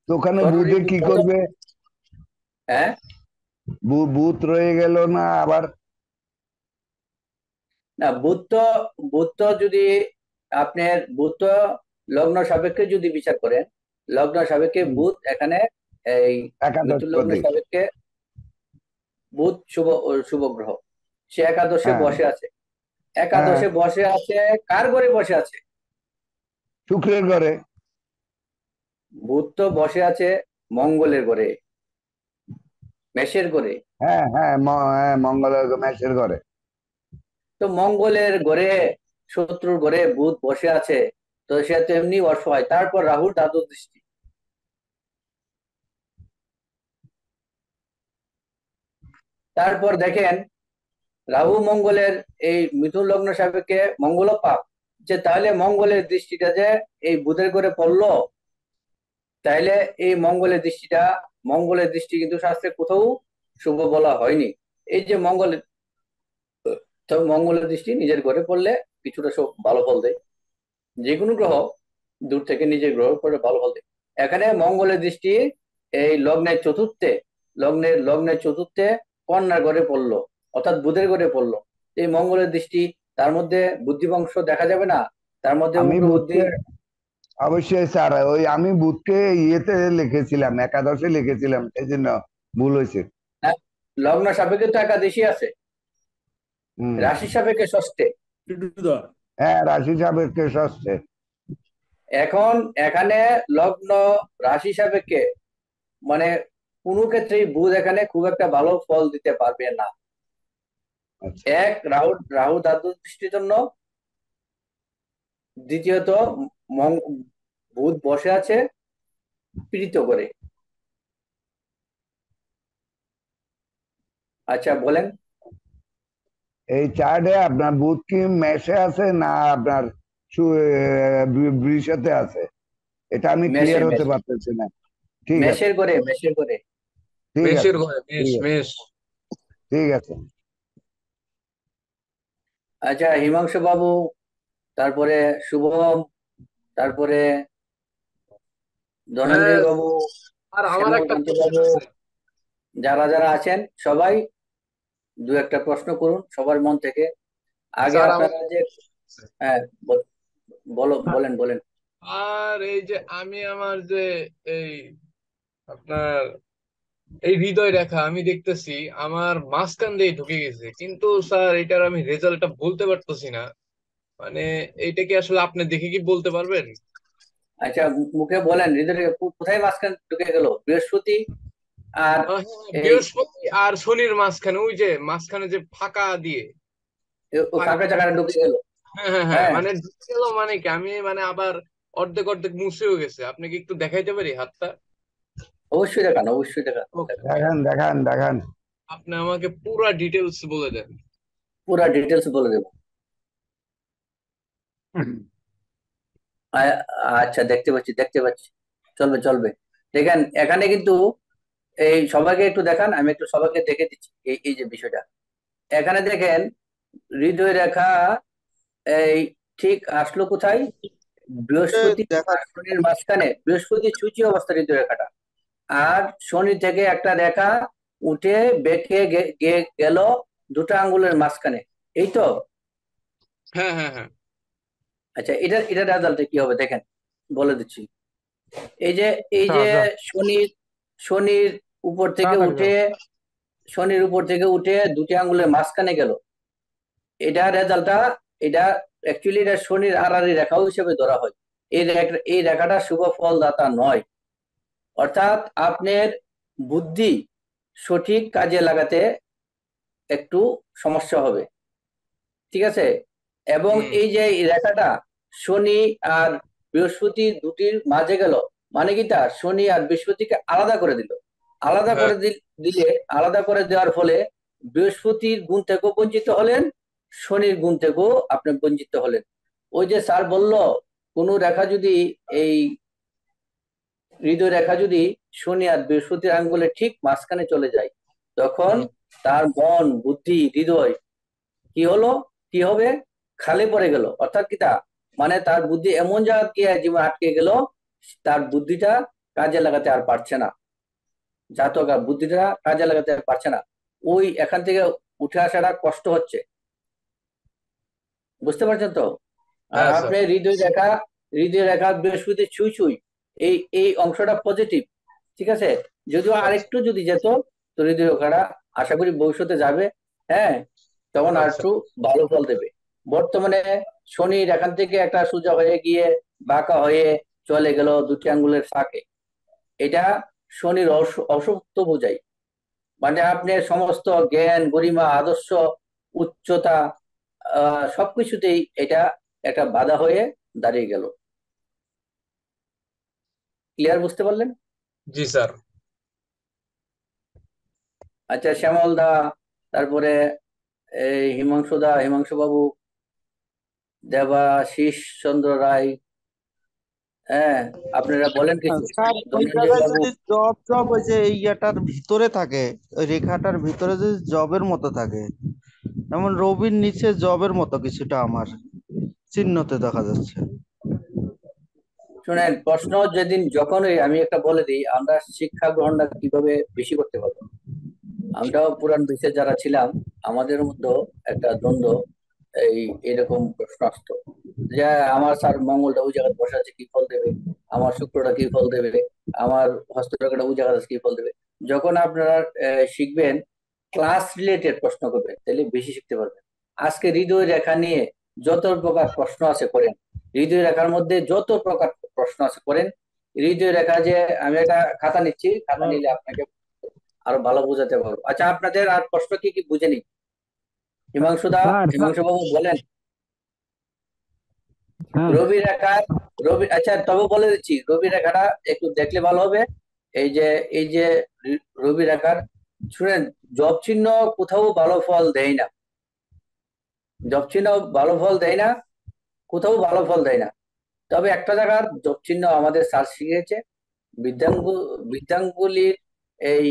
তো ওখানে ছোট বুধে ঋতু কি যত, করবে? হ্যাঁ বুধ রয়ে গেল না আবার? না, বুধ তো যদি আপনার লগ্ন সাপেক্ষে যদি বিচার করেন, লগ্ন সাপেক্ষে হুম, বুধ এখানে এই একাদশ মৃত্যু লগ্ন পতি। সাপেক্ষে বুধ শুভ গ্রহ, সে একাদশে হ্যাঁ, বসে আছে। হ্যাঁ, একাদশে বসে আছে, কার ঘরে বসে আছে? শুক্রের ঘরে। বুধ তো বসে আছে মঙ্গলের ঘরে, মেষের ঘরে। হ্যাঁ, হ্যাঁ, হ্যাঁ, মঙ্গলের মেষের ঘরে। তো মঙ্গলের ঘরে, শত্রুর ঘরে বুধ বসে আছে, তো সে তো এমনি অসহায়। তারপর রাহুর দাদু দৃষ্টি। তারপর দেখেন রাহু মঙ্গলের এই মিথুন লগ্ন সাপেক্ষে মঙ্গল পাপ, যে তাহলে মঙ্গলের দৃষ্টিটা যে এই বুধের ঘরে পড়লো, তাইলে এই মঙ্গলের দৃষ্টি কিন্তু শাস্ত্রে কোথাও শুভ বলা হয়নি। এই যে তবে মঙ্গলের দৃষ্টি নিজের ঘরে পড়লে কিছুটা সব ভালো ফল দেয়। যে কোনো গ্রহ দূর থেকে নিজের গ্রহ করে ভালো ফল দেয়। এখানে মঙ্গলের দৃষ্টি এই লগ্নের চতুর্থে কন্যার ঘরে পড়লো, অর্থাৎ বুধের ঘরে পড়লো। এই মঙ্গলের দৃষ্টি, তার মধ্যে বুদ্ধিবংশ দেখা যাবে না, তার মধ্যে আমি উগ্র বুদ্ধি। বুধকে অবশ্যই স্যার, ওই আমি বুধকে ইয়েতে লিখেছিলাম, একাদশে লিখেছিলাম, এই জন্য ভুল হয়েছে। না, লগ্ন সাপেক্ষে তো একাদশী আছে, হুম। রাশি সাপেক্ষে ষষ্ঠে। টিটুদা, হ্যাঁ, রাশি সাপেক্ষে ষষ্ঠে। এখন এখানে লগ্ন রাশি সাপেক্ষে, মানে কোনো ক্ষেত্রেই বুধ এখানে খুব একটা ভালো ফল দিতে পারবে না। আচ্ছা। এক, রাহু ধাতু দৃষ্টির জন্য। দ্বিতীয়ত, মং- বুধ বসে আছে পীড়িত করে। আচ্ছা বলেন। এই চার্টে আপনার বুধ কি মেষে আছে না আপনার বৃষতে আছে? এটা আমি মেষে ক্লিয়ার হতে মেষে পারতেছি না। ঠিক আছে, মেষের করে। ঠিক মেষের আছে, ঘরে, ঠিক আছে, মেষ। ঠিক আছে। আচ্ছা হিমাংশু বাবু, তারপরে শুভম, তারপরে হ্যাঁ, ধনঞ্জয় বাবু, আর আমার একটা শ্যামকান্ত কোশ্চেন বাবু, আছে। যারা যারা আছেন সবাই দু একটা প্রশ্ন করুন সবার মন থেকে। আগে স্যার আমার আপনারা যে, হ্যাঁ বলেন বলেন। আর এই যে আমি আমার যে এই আপনার এই হৃদয় রেখা আমি দেখতেছি আমার মাঝখান দিয়ে ঢুকে গেছে, কিন্তু স্যার এটার আমি রেজাল্টটা বলতে পারতেছি না। মানে এইটা কি আসলে আপনি দেখে কি বলতে পারবেন? আচ্ছা মুখে বলেন, হৃদয় কোথায় মাঝখানে ঢুকে গেল? বৃহস্পতি আর হ্যাঁ, হ্যাঁ, এই বৃহস্পতি আর শনির মাঝখানে, ওই যে মাঝখানে যে ফাঁকা দিয়ে ফাঁকা ফাঁকা। জায়গাটা ঢুকে গেল। হ্যাঁ, হ্যাঁ, হ্যাঁ, হ্যাঁ, মানে ঢুকে গেল মানে কি, আমি মানে আবার অর্ধেক অর্ধেক মুছেও গেছে। আপনি কি একটু দেখাইতে পারি হাতটা? অবশ্যই দেখান, অবশ্যই দেখান, ওকে, দেখান। দেখান, দেখান, দেখান। আপনি আমাকে পুরা ডিটেলস বলে দেন। পুরা ডিটেলস বলে দেবো। আ- আচ্ছা, দেখতে পাচ্ছি, চলবে চলবে। দেখেন এখানে কিন্তু এই সবাইকে একটু দেখান, আমি একটু সবাইকে দেখে দিচ্ছি এই এই যে বিষয়টা। এখানে দেখেন হৃদয় রেখা এই ঠিক আসলো কোথায়? বৃহস্পতি আর শনির মাঝখানে, বৃহস্পতি সূচি অবস্থা হৃদয় রেখাটা। আর শনি থেকে একটা রেখা উঠে বেঁকে গেল দুটো আঙ্গুলের মাঝখানে, এই তো। হ্যাঁ, হ্যাঁ, হ্যাঁ, আচ্ছা, এটা রেজাল্টে কি হবে দেখেন, বলে দিচ্ছি। এই যে এই আচ্ছা, যে আচ্ছা। শনির শনির উপর থেকে তাড়াতাড়ি উঠে যাও। দুটি আঙ্গুলের মাঝখানে গেল, এটা রেজাল্টটা। এটা অ্যাকচুয়ালি এটা শনির আড়াআড়ি রেখা হিসেবে ধরা হয়। এই রেখাটা শুভ ফলদাতা নয়। অর্থাৎ আপনার বুদ্ধি সঠিক কাজে লাগাতে একটু সমস্যা হবে, ঠিক আছে? এবং হুম। এই যে এই রেখাটা শনি আর বৃহস্পতি দুটির মাঝে গেল, মানে কি তা শনি আর বৃহস্পতিকে আলাদা করে দিল। আলাদা হ্যাঁ, করে দিলে, আলাদা করে দেওয়ার ফলে বৃহস্পতির গুণ থেকেও বঞ্চিত হলেন, শনির গুণ থেকেও আপনি বঞ্চিত হলেন। ওই যে স্যার বলল, কোন রেখা যদি এই হৃদয় রেখা যদি শনি আর বৃহস্পতির আঙ্গুলে ঠিক মাঝখানে চলে যায়, তখন হুম, তার মন বুদ্ধি হৃদয় কি হলো? কি হবে? খালি পড়ে গেল, অর্থাৎ কিটা মানে তার বুদ্ধি এমন জায়গা গিয়ে জীবন আটকে গেল, তার বুদ্ধিটা কাজে লাগাতে আর পারছে না, জাতক বুদ্ধিটা কাজে লাগাতে আর পারছে না, ওই এখান থেকে উঠে আসাটা কষ্ট হচ্ছে। বুঝতে পারছেন তো? আর হ্যাঁ স্যার। আপনি হৃদয় রেখা বৃহস্পতি ছুঁই ছুঁই, এই অংশটা পজিটিভ, ঠিক আছে। যদিও আরেকটু যদি যেত তো হৃদয় রেখাটা আশা করি ভবিষ্যতে যাবে, হ্যাঁ, তখন আর আচ্ছা একটু ভালো ফল দেবে। বর্তমানে শনির এখান থেকে একটা সোজা হয়ে গিয়ে বাঁকা হয়ে চলে গেল দুটি আঙ্গুলের ফাঁকে, এটা শনির অসুস্থ বোঝায়। মানে আপনি সমস্ত জ্ঞান গরিমা আদর্শ উচ্চতা সবকিছুতেই এটা একটা বাধা হয়ে দাঁড়িয়ে গেল। ক্লিয়ার বুঝতে পারলেন? জি স্যার। আচ্ছা, শ্যামল দা, তারপরে এই হিমাংশু বাবু, দেবাশিস চন্দ্র রায়, হ্যাঁ, আপনারা বলেন কিছু। স্যার ওই ধনঞ্জয় জায়গায় বাবু, যদি জব জব ওই যে এই ইয়েটার ভিতরে থাকে, ওই রেখাটার ভিতরে যদি জবের মতো থাকে, যেমন রবির নিচে জবের মতো কিছুটা আমার চিহ্নতে দেখা যাচ্ছে। শুনেন, প্রশ্ন যেদিন যখনই আমি একটা বলে দিই, আমরা শিক্ষা গ্রহণটা কিভাবে বেশি করতে পারবো। আমরাও পুরান বিশ্বে যারা ছিলাম, আমাদের মধ্যে একটা দ্বন্দ্ব, এরকম প্রশ্ন আসতো যে আমার স্যার মঙ্গলটা ওই জায়গায় বসে আছে, কি ফল দেবে? আমার শুক্রটা কি ফল দেবে? আমার হস্তরেখাটা ওই জায়গায় আছে, কি ফল দেবে? যখন আপনারা শিখবেন, ক্লাস রিলেটেড প্রশ্ন করবেন, তাহলে বেশি শিখতে পারবেন। আজকে হৃদয় রেখা নিয়ে যত প্রকার প্রশ্ন আছে করেন, হৃদয় রেখার মধ্যে যত প্রকার প্রশ্ন আছে করেন। হৃদয় রেখা যে আমি একটা খাতা নিচ্ছি, খাতা নিলে আপনাকে আরো ভালো বোঝাতে পারবো। আচ্ছা, আপনাদের আর প্রশ্ন কি কি বুঝেনি? হিমাংশু বাবু বলেন। রবি রেখার আচ্ছা, তবে বলে দিচ্ছি, রবি রেখাটা একটু দেখলে ভালো হবে। এই যে রবি রেখার, শুনেন, জব চিহ্ন কোথাও ভালো ফল দেয় না, জব চিহ্ন ভালো ফল দেয় না, কোথাও ভালো ফল দেয় না। তবে একটা জায়গার জব চিহ্ন আমাদের স্যার শিখিয়েছে, বিদ্যাঙ্গুলির এই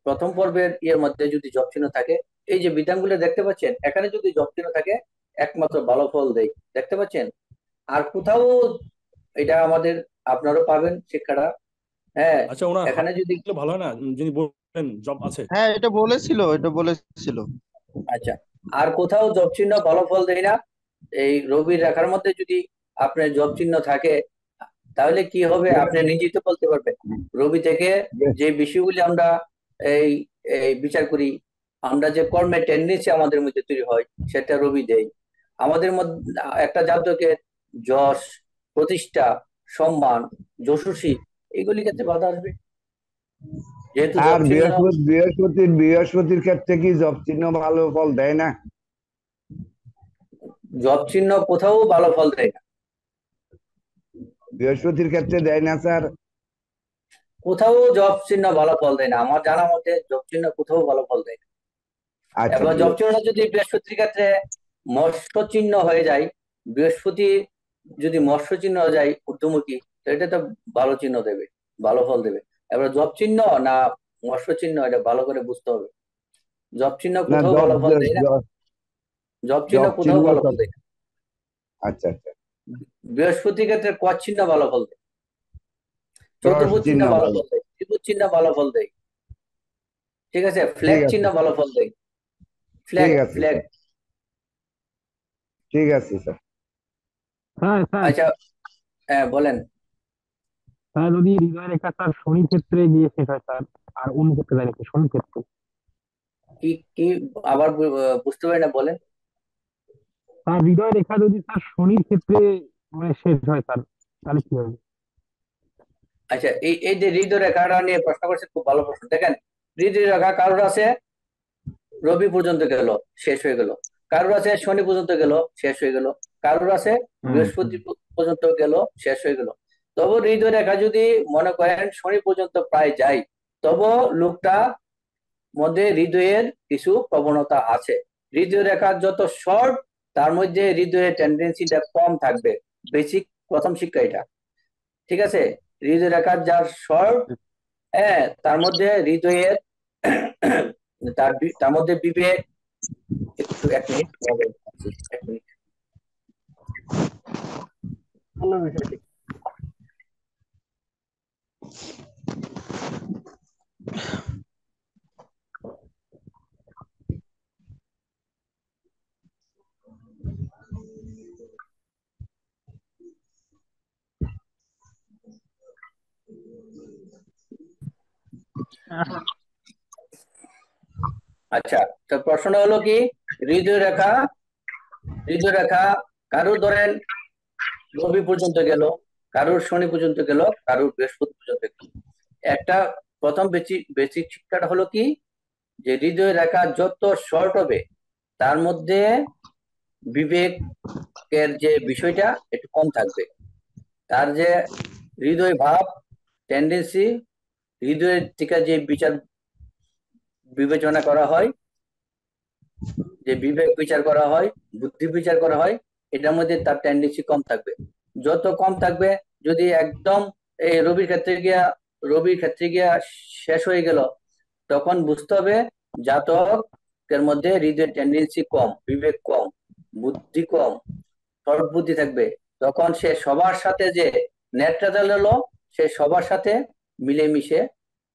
প্রথম পর্বের ইয়ের মধ্যে যদি জব চিহ্ন থাকে, এই যে বিদ্যাঙ্গুলি দেখতে পাচ্ছেন, এখানে যদি জব চিহ্ন থাকে একমাত্র ভালো ফল দেয়, দেখতে পাচ্ছেন। আর কোথাও এটা আমাদের, আপনারও পাবেন শিক্ষাটা, হ্যাঁ, আচ্ছা, ওনার হাত এখানে যদি, থাকলে ভালো হয় না, যিনি বললেন জব আছে। হ্যাঁ এটা বলেছিল। আচ্ছা, আর কোথাও জব চিহ্ন ভালো ফল দেয় না। এই রবির রেখার মধ্যে যদি আপনার জব চিহ্ন থাকে, তাহলে কি হবে আপনি নিজেই তো বলতে পারবেন। রবি থেকে যে বিষয়গুলি আমরা এই এই বিচার করি, আমরা যে কর্মের টেন্ডেন্সি আমাদের মধ্যে তৈরি হয়, সেটা রবি দেয়। আমাদের মধ্যে একটা জাতকের যশ, প্রতিষ্ঠা, সম্মান, যশস্বী, এগুলি ক্ষেত্রে বাধা আসবে, যেহেতু আর জব চিহ্ন। বৃহস্পতির ক্ষেত্রে কি জব চিহ্ন ভালো ফল দেয় না? জব চিহ্ন কোথাও ভালো ফল দেয় না, বৃহস্পতির ক্ষেত্রে দেয় না স্যার? কোথাও জব চিহ্ন ভালো ফল দেয় না, আমার জানা মতে জব চিহ্ন কোথাও ভালো ফল দেয় না। আচ্ছা, এবার ঠিক জব আছে। চিহ্নটা যদি বৃহস্পতির ক্ষেত্রে মৎস্য চিহ্ন হয়ে যায়, বৃহস্পতি যদি মৎস্য চিহ্ন হয়ে যায় ঊর্ধ্বমুখী, তো এটা তো ভালো চিহ্ন দেবে, ভালো ফল দেবে। এবার জব চিহ্ন না মৎস্য চিহ্ন, এটা ভালো করে বুঝতে হবে। জব চিহ্ন না, কোথাও ভালো ফল দেয় না, জব চিহ্ন জব কোথাও চিহ্ন ভালো ফল দেয় না। আচ্ছা আচ্ছা, বৃহস্পতির ক্ষেত্রে ক চিহ্ন ভালো ফল দেয়, ক্রস চতুর্ভুজ চিহ্ন চিহ্ন ভালো ভালো। ফল দেয়, ত্রিভুজ চিহ্ন ভালো ফল দেয়, ঠিক আছে, ফ্ল্যাগ ঠিক আছে, চিহ্ন ভালো ফল দেয়, ফ্ল্যাগ ঠিক আছে ফ্ল্যাগ। স্যার, ঠিক আছে স্যার। স্যার স্যার আচ্ছা, হ্যাঁ বলেন। স্যার যদি হৃদয় রেখা তার শনি ক্ষেত্রে গিয়ে শেষ হয় স্যার, আর অন্য ক্ষেত্রে যায় নাকি শনি ক্ষেত্রে? কি কি আবার বুঝতে পারি না, বলেন। স্যার হৃদয় রেখা যদি তার শনির ক্ষেত্রে মানে শেষ হয় স্যার, তাহলে কি হবে? আচ্ছা, এই এই যে হৃদয় রেখাটা নিয়ে প্রশ্ন করছে, খুব ভালো প্রশ্ন। দেখেন, হৃদয় রেখা কারোর আছে রবি পর্যন্ত গেল, শেষ হয়ে গেল, কারোর আছে শনি পর্যন্ত গেল, শেষ হয়ে গেল, কারোর আছে বৃহস্পতি পর্যন্ত গেল, শেষ হয়ে গেল। তবে হৃদয় রেখা যদি মনে করেন শনি পর্যন্ত প্রায় যায়, তবে লোকটা মধ্যে হৃদয়ের কিছু প্রবণতা আছে। হৃদয় রেখা যত শর্ট, তার মধ্যে হৃদয়ের টেন্ডেন্সিটা কম থাকবে। বেসিক প্রথম শিক্ষা এটা, ঠিক আছে। হৃদয় রেখার যার শর্ট, হ্যাঁ, তার মধ্যে হৃদয়ের তার মধ্যে বিবেক, একটু 1 মিনিট মোবাইল চাচ্ছি, 1 মিনিট। কোনো বিষয় ঠিক। আচ্ছা, তো প্রশ্ন হলো কি, হৃদয় রেখা, হৃদয় রেখা কারোর ধরেন রবি পর্যন্ত গেল, কারোর শনি পর্যন্ত গেল, কারোর বৃহস্পতি পর্যন্ত গেল। একটা প্রথম বেসিক শিক্ষাটা হলো কি, যে হৃদয় রেখা যত শর্ট হবে তার মধ্যে বিবেকের যে বিষয়টা একটু কম থাকবে। তার যে হৃদয় ভাব, টেন্ডেন্সি, হৃদয়ের থেকে যে বিচার বিবেচনা করা হয়, যে বিবেক বিচার করা হয়, বুদ্ধি বিচার করা হয়, এটার মধ্যে তার টেন্ডেন্সি কম থাকবে। যত কম থাকবে, যদি একদম এই রবির ক্ষেত্রে গিয়া শেষ হয়ে গেল, তখন বুঝতে হবে জাতকের মধ্যে হৃদয়ের টেন্ডেন্সি কম, বিবেক কম, বুদ্ধি কম, শর্ট বুদ্ধি থাকবে। তখন সে সবার সাথে যে নেটটা চালালো, সে সবার সাথে মিলেমিশে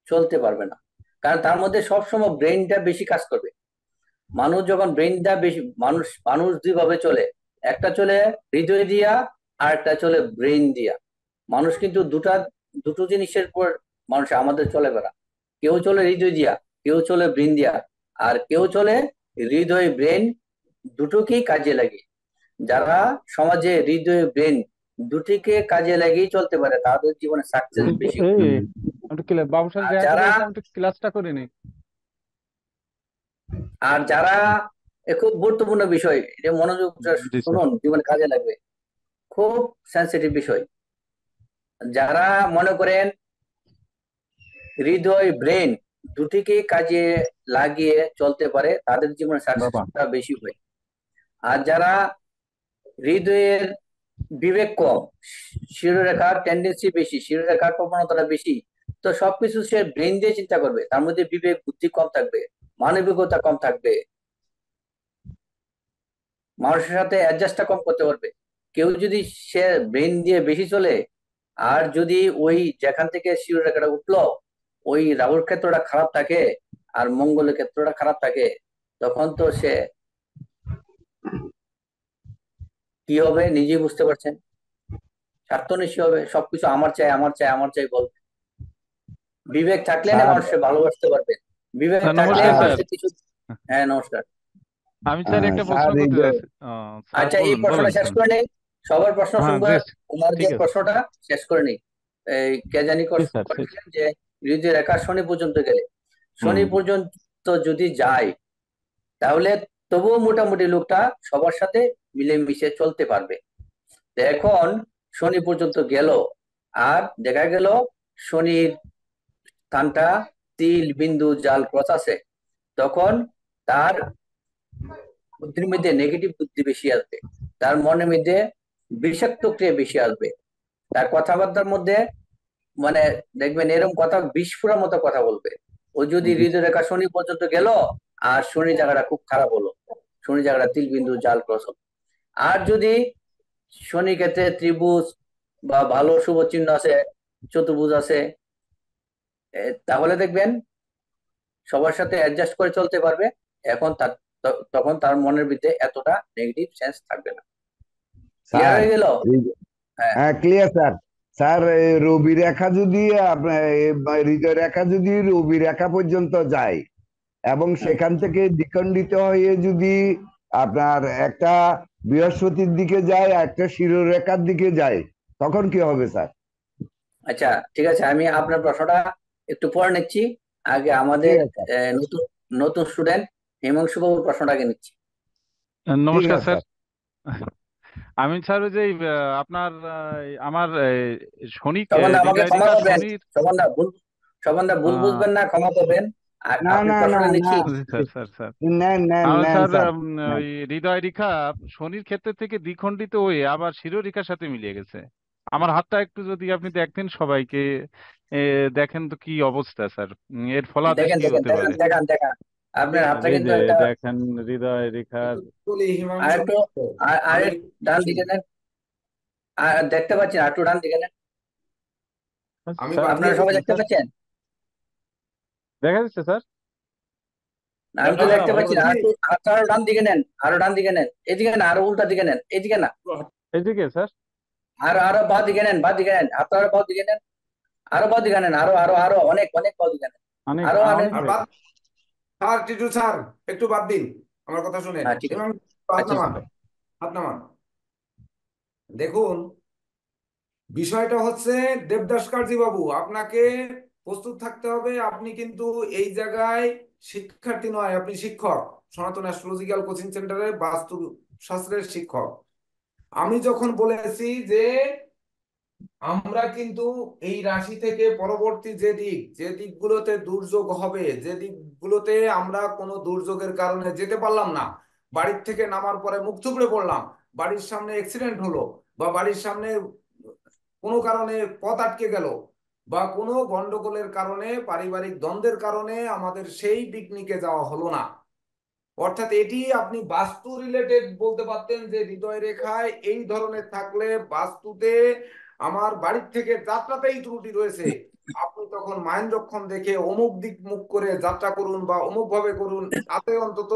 চলতে পারবে না, কারণ তার মধ্যে সবসময় ব্রেনটা বেশি কাজ করবে। মানুষ যখন ব্রেনটা বেশি, মানুষ দুইভাবে চলে, একটা চলে হৃদয় দিয়া আর একটা চলে ব্রেন দিয়া। মানুষ কিন্তু দুটো জিনিসের উপর মানুষ আমাদের চলে বেড়া। কেউ চলে হৃদয় দিয়া, কেউ চলে ব্রেন দিয়া, আর কেউ চলে হৃদয় ব্রেন দুটোকেই কাজে লাগিয়ে। যারা সমাজে হৃদয় ব্রেন দুটিকে কাজে লাগিয়ে চলতে পারে, তাদের জীবনে সাকসেস বেশি হয়। বাবুর সাথে আর দেখা যারা করে এসে আমি একটু ক্লাসটা করে নিই। আর যারা খুব গুরুত্বপূর্ণ বিষয়, এটা মনোযোগ জি স্যার। শুনুন, জীবনে কাজে লাগবে, খুব সেন্সিটিভ বিষয়। যারা মনে করেন হৃদয় ব্রেন দুটিকে কাজে লাগিয়ে চলতে পারে, তাদের জীবনে বাবা সাকসেসটা বেশি হয়। আর যারা হৃদয়ের বিবেক কম, শিরোরেখার টেন্ডেন্সি বেশি, শিরোরেখার প্রবণতাটা বেশি, তো সবকিছু সে ব্রেন দিয়ে চিন্তা করবে, তার মধ্যে বিবেক বুদ্ধি কম থাকবে, মানবিকতা কম থাকবে, মানুষের সাথে অ্যাডজাস্টটা কম করতে পারবে। কেউ যদি সে ব্রেন দিয়ে বেশি চলে, আর যদি ওই যেখান থেকে শিরোরেখাটা উঠলো ওই রাহুর ক্ষেত্রটা খারাপ থাকে আর মঙ্গলের ক্ষেত্রটা খারাপ থাকে, তখন তো সে কি হবে নিজেই বুঝতে পারছেন, স্বার্থন্বেষী হবে, সবকিছু আমার চাই আমার চাই আমার চাই বলবে। বিবেক থাকলে না স্যার মানুষের ভালোবাসতে পারবে, বিবেক থাকলে নমস্কার স্যার। মানুষের কিছু। হ্যাঁ, নমস্কার। আমি স্যার একটা প্রশ্ন স্যার করতে চাচ্ছি। স্যার আচ্ছা, এই বলুন প্রশ্নটা বলেন শেষ বলেন। করে নেই, সবার প্রশ্ন হ্যাঁ শুনবো, জি তোমার ঠিক যে আছে। প্রশ্নটা শেষ করে নেই। এই কে জানি জি স্যার করেছিলেন যে হৃদয় রেখা শনি পর্যন্ত গেলে, হুম শনি পর্যন্ত যদি যায়, তাহলে তবুও মোটামুটি লোকটা সবার সাথে মিলেমিশে চলতে পারবে। তো এখন শনি পর্যন্ত গেল, আর দেখা গেল শনির স্থানটা তিল বিন্দু জাল ক্রস আছে, তখন তার বুদ্ধির মধ্যে নেগেটিভ বুদ্ধি বেশি আসবে, তার মনের মধ্যে বিষাক্ত ক্রিয়া বেশি আসবে, তার কথাবার্তার মধ্যে মানে দেখবেন এরকম কথা বিস্ফোরার মতো কথা বলবে। ও যদি হৃদয় রেখা শনি পর্যন্ত গেল, আর শনি জায়গাটা খুব খারাপ হলো, শনি জায়গাটা তিল বিন্দু জাল ক্রস হলো। আর যদি শনি ক্ষেত্রে ত্রিভুজ বা ভালো শুভ চিহ্ন আছে, চতুর্ভুজ আছে, তাহলে দেখবেন সবার সাথে অ্যাডজাস্ট করে চলতে পারবে। এখন তখন তার মনের ভিতরে এতটা নেগেটিভ সেন্স থাকবে না। ক্লিয়ার স্যার হয়ে গেল? হ্যাঁ, হ্যাঁ ক্লিয়ার স্যার। স্যার রবি রেখা যদি আপনার হৃদয় রেখা যদি রবি রেখা পর্যন্ত যায় এবং সেখান থেকে দ্বিখণ্ডিত হয়ে যদি আপনার একটা বৃহস্পতির দিকে যায়, একটা শিরোরেখার দিকে যায়, তখন কি হবে স্যার? আচ্ছা ঠিক আছে, আমি আপনার প্রশ্নটা একটু পরে নিচ্ছি। আগে আমাদের ঠিক আছে স্যার, নতুন নতুন স্টুডেন্ট হিমাংশু বাবুর প্রশ্নটা আগে নিচ্ছি। ঠিক নমস্কার আছে স্যার। স্যার। আমি স্যার ওই যে আপনার আমার শনি স্বপন দা, আমাকে হৃদয় ক্ষমা রেখা করবেন, শনির স্বপন দা ভুল আহ, বুঝবেন না, ক্ষমা করবেন। না আপনি না না প্রশ্নটা না, লিখি। জি স্যার স্যার স্যার নেন নেন আমার নেন স্যার স্যার নেন। ওই হৃদয় রেখা শনির ক্ষেত্র থেকে দ্বিখণ্ডিত হয়ে আবার শিরোরেখার সাথে মিলিয়ে গেছে। আমার হাতটা একটু যদি আপনি দেখতেন সবাইকে, দেখেন তো কি অবস্থা স্যার, এর ফলাদেশ দেখেন কি দেখেন হতে দেখান পারে? দেখান দেখান আপনার হাতটা এই কিন্তু যে একটা দেখেন হৃদয় রেখার বলি আর হিমাংশু একটু মিত্র, আর আমি একটু ডান দিকে নেন, আর দেখতে পাচ্ছেন, আর একটু ডান দিকে নেন, আমি স্যার আপনারা বাদিয়ে সবাই দিচ্ছি। দেখতে পাচ্ছেন? দেখা যাচ্ছে স্যার? আমি তো না না দেখতে ভালো পাচ্ছি করে না, একটু হাতটা আরো ডান দিকে নেন, আরো ডান দিকে নেন, এদিকে না, আরো উল্টা দিকে নেন, এদিকে না, এদিকে স্যার? আরো আরো বাঁ দিকে নেন, বাঁ দিকে নেন, হাতটা আরো বাঁ দিকে নেন, আরো বাঁ দিকে নেন, আরো আরো আরো অনেক অনেক বাঁ দিকে নেন, অনেক আরো আনেন। অনেক আর হয়ে বাদ স্যার, টিটু স্যার, একটু বাদ দিন, আমার কথা শুনেন। হ্যাঁ ঠিক আছে, হিমাংশু, হাত আচ্ছা নামান, স্যার। হাত নামান। দেখুন, বিষয়টা হচ্ছে দেবদাস কার্জি বাবু, আপনাকে প্রস্তুত থাকতে হবে। আপনি কিন্তু এই জায়গায় শিক্ষার্থী নয়, আপনি শিক্ষক, সনাতন অ্যাস্ট্রোলজিক্যাল কোচিং সেন্টারের বাস্তু শাস্ত্রের শিক্ষক। আমি যখন বলেছি যে আমরা কিন্তু এই রাশি থেকে পরবর্তী যে দিকগুলোতে দুর্যোগ হবে, যে দিকগুলোতে আমরা কোনো দুর্যোগের কারণে যেতে পারলাম না, বাড়ির থেকে নামার পরে মুখ থুবড়ে পড়লাম, বাড়ির সামনে অ্যাক্সিডেন্ট হলো, বা বাড়ির সামনে কোনো কারণে পথ আটকে গেল, বা কোনো গন্ডগোলের কারণে, পারিবারিক দ্বন্দ্বের কারণে আমাদের সেই পিকনিকে যাওয়া হলো না, অর্থাৎ এটি আপনি বাস্তু রিলেটেড বলতে পারতেন যে হৃদয় রেখায় এই ধরনের থাকলে বাস্তুতে আমার বাড়ির থেকে যাত্রাতেই ত্রুটি রয়েছে, আপনি তখন মাহেন্দ্রক্ষণ দেখে অমুক দিক মুখ করে যাত্রা করুন বা অমুক ভাবে করুন, তাতে অন্তত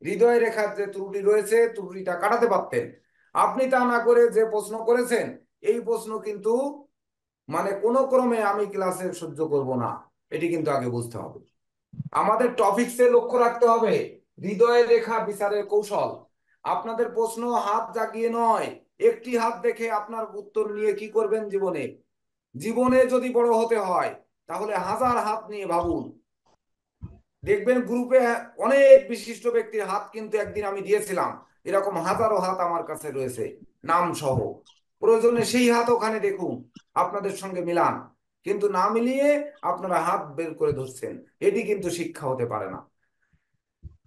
হৃদয় রেখার যে ত্রুটি রয়েছে ত্রুটিটা কাটাতে পারতেন। আপনি তা না করে যে প্রশ্ন করেছেন, এই প্রশ্ন কিন্তু মানে কোনো ক্রমে আমি ক্লাসে সহ্য করব না, এটি কিন্তু আগে বুঝতে হবে। আমাদের টপিকসে লক্ষ্য রাখতে হবে হৃদয় রেখা বিচারের কৌশল। আপনাদের প্রশ্ন হাত জাগিয়ে নয়, একটি হাত দেখে আপনার উত্তর নিয়ে কি করবেন জীবনে। জীবনে যদি বড় হতে হয় তাহলে হাজার হাত নিয়ে ভাবুন। দেখবেন গ্রুপে অনেক বিশিষ্ট ব্যক্তির হাত কিন্তু একদিন আমি দিয়েছিলাম, এরকম হাজারো হাত আমার কাছে রয়েছে নাম সহ। প্রয়োজনে সেই হাত ওখানে দেখুন, আপনাদের সঙ্গে মিলান, কিন্তু না মিলিয়ে আপনারা হাত বের করে ধরছেন, এটি কিন্তু শিক্ষা হতে পারে না।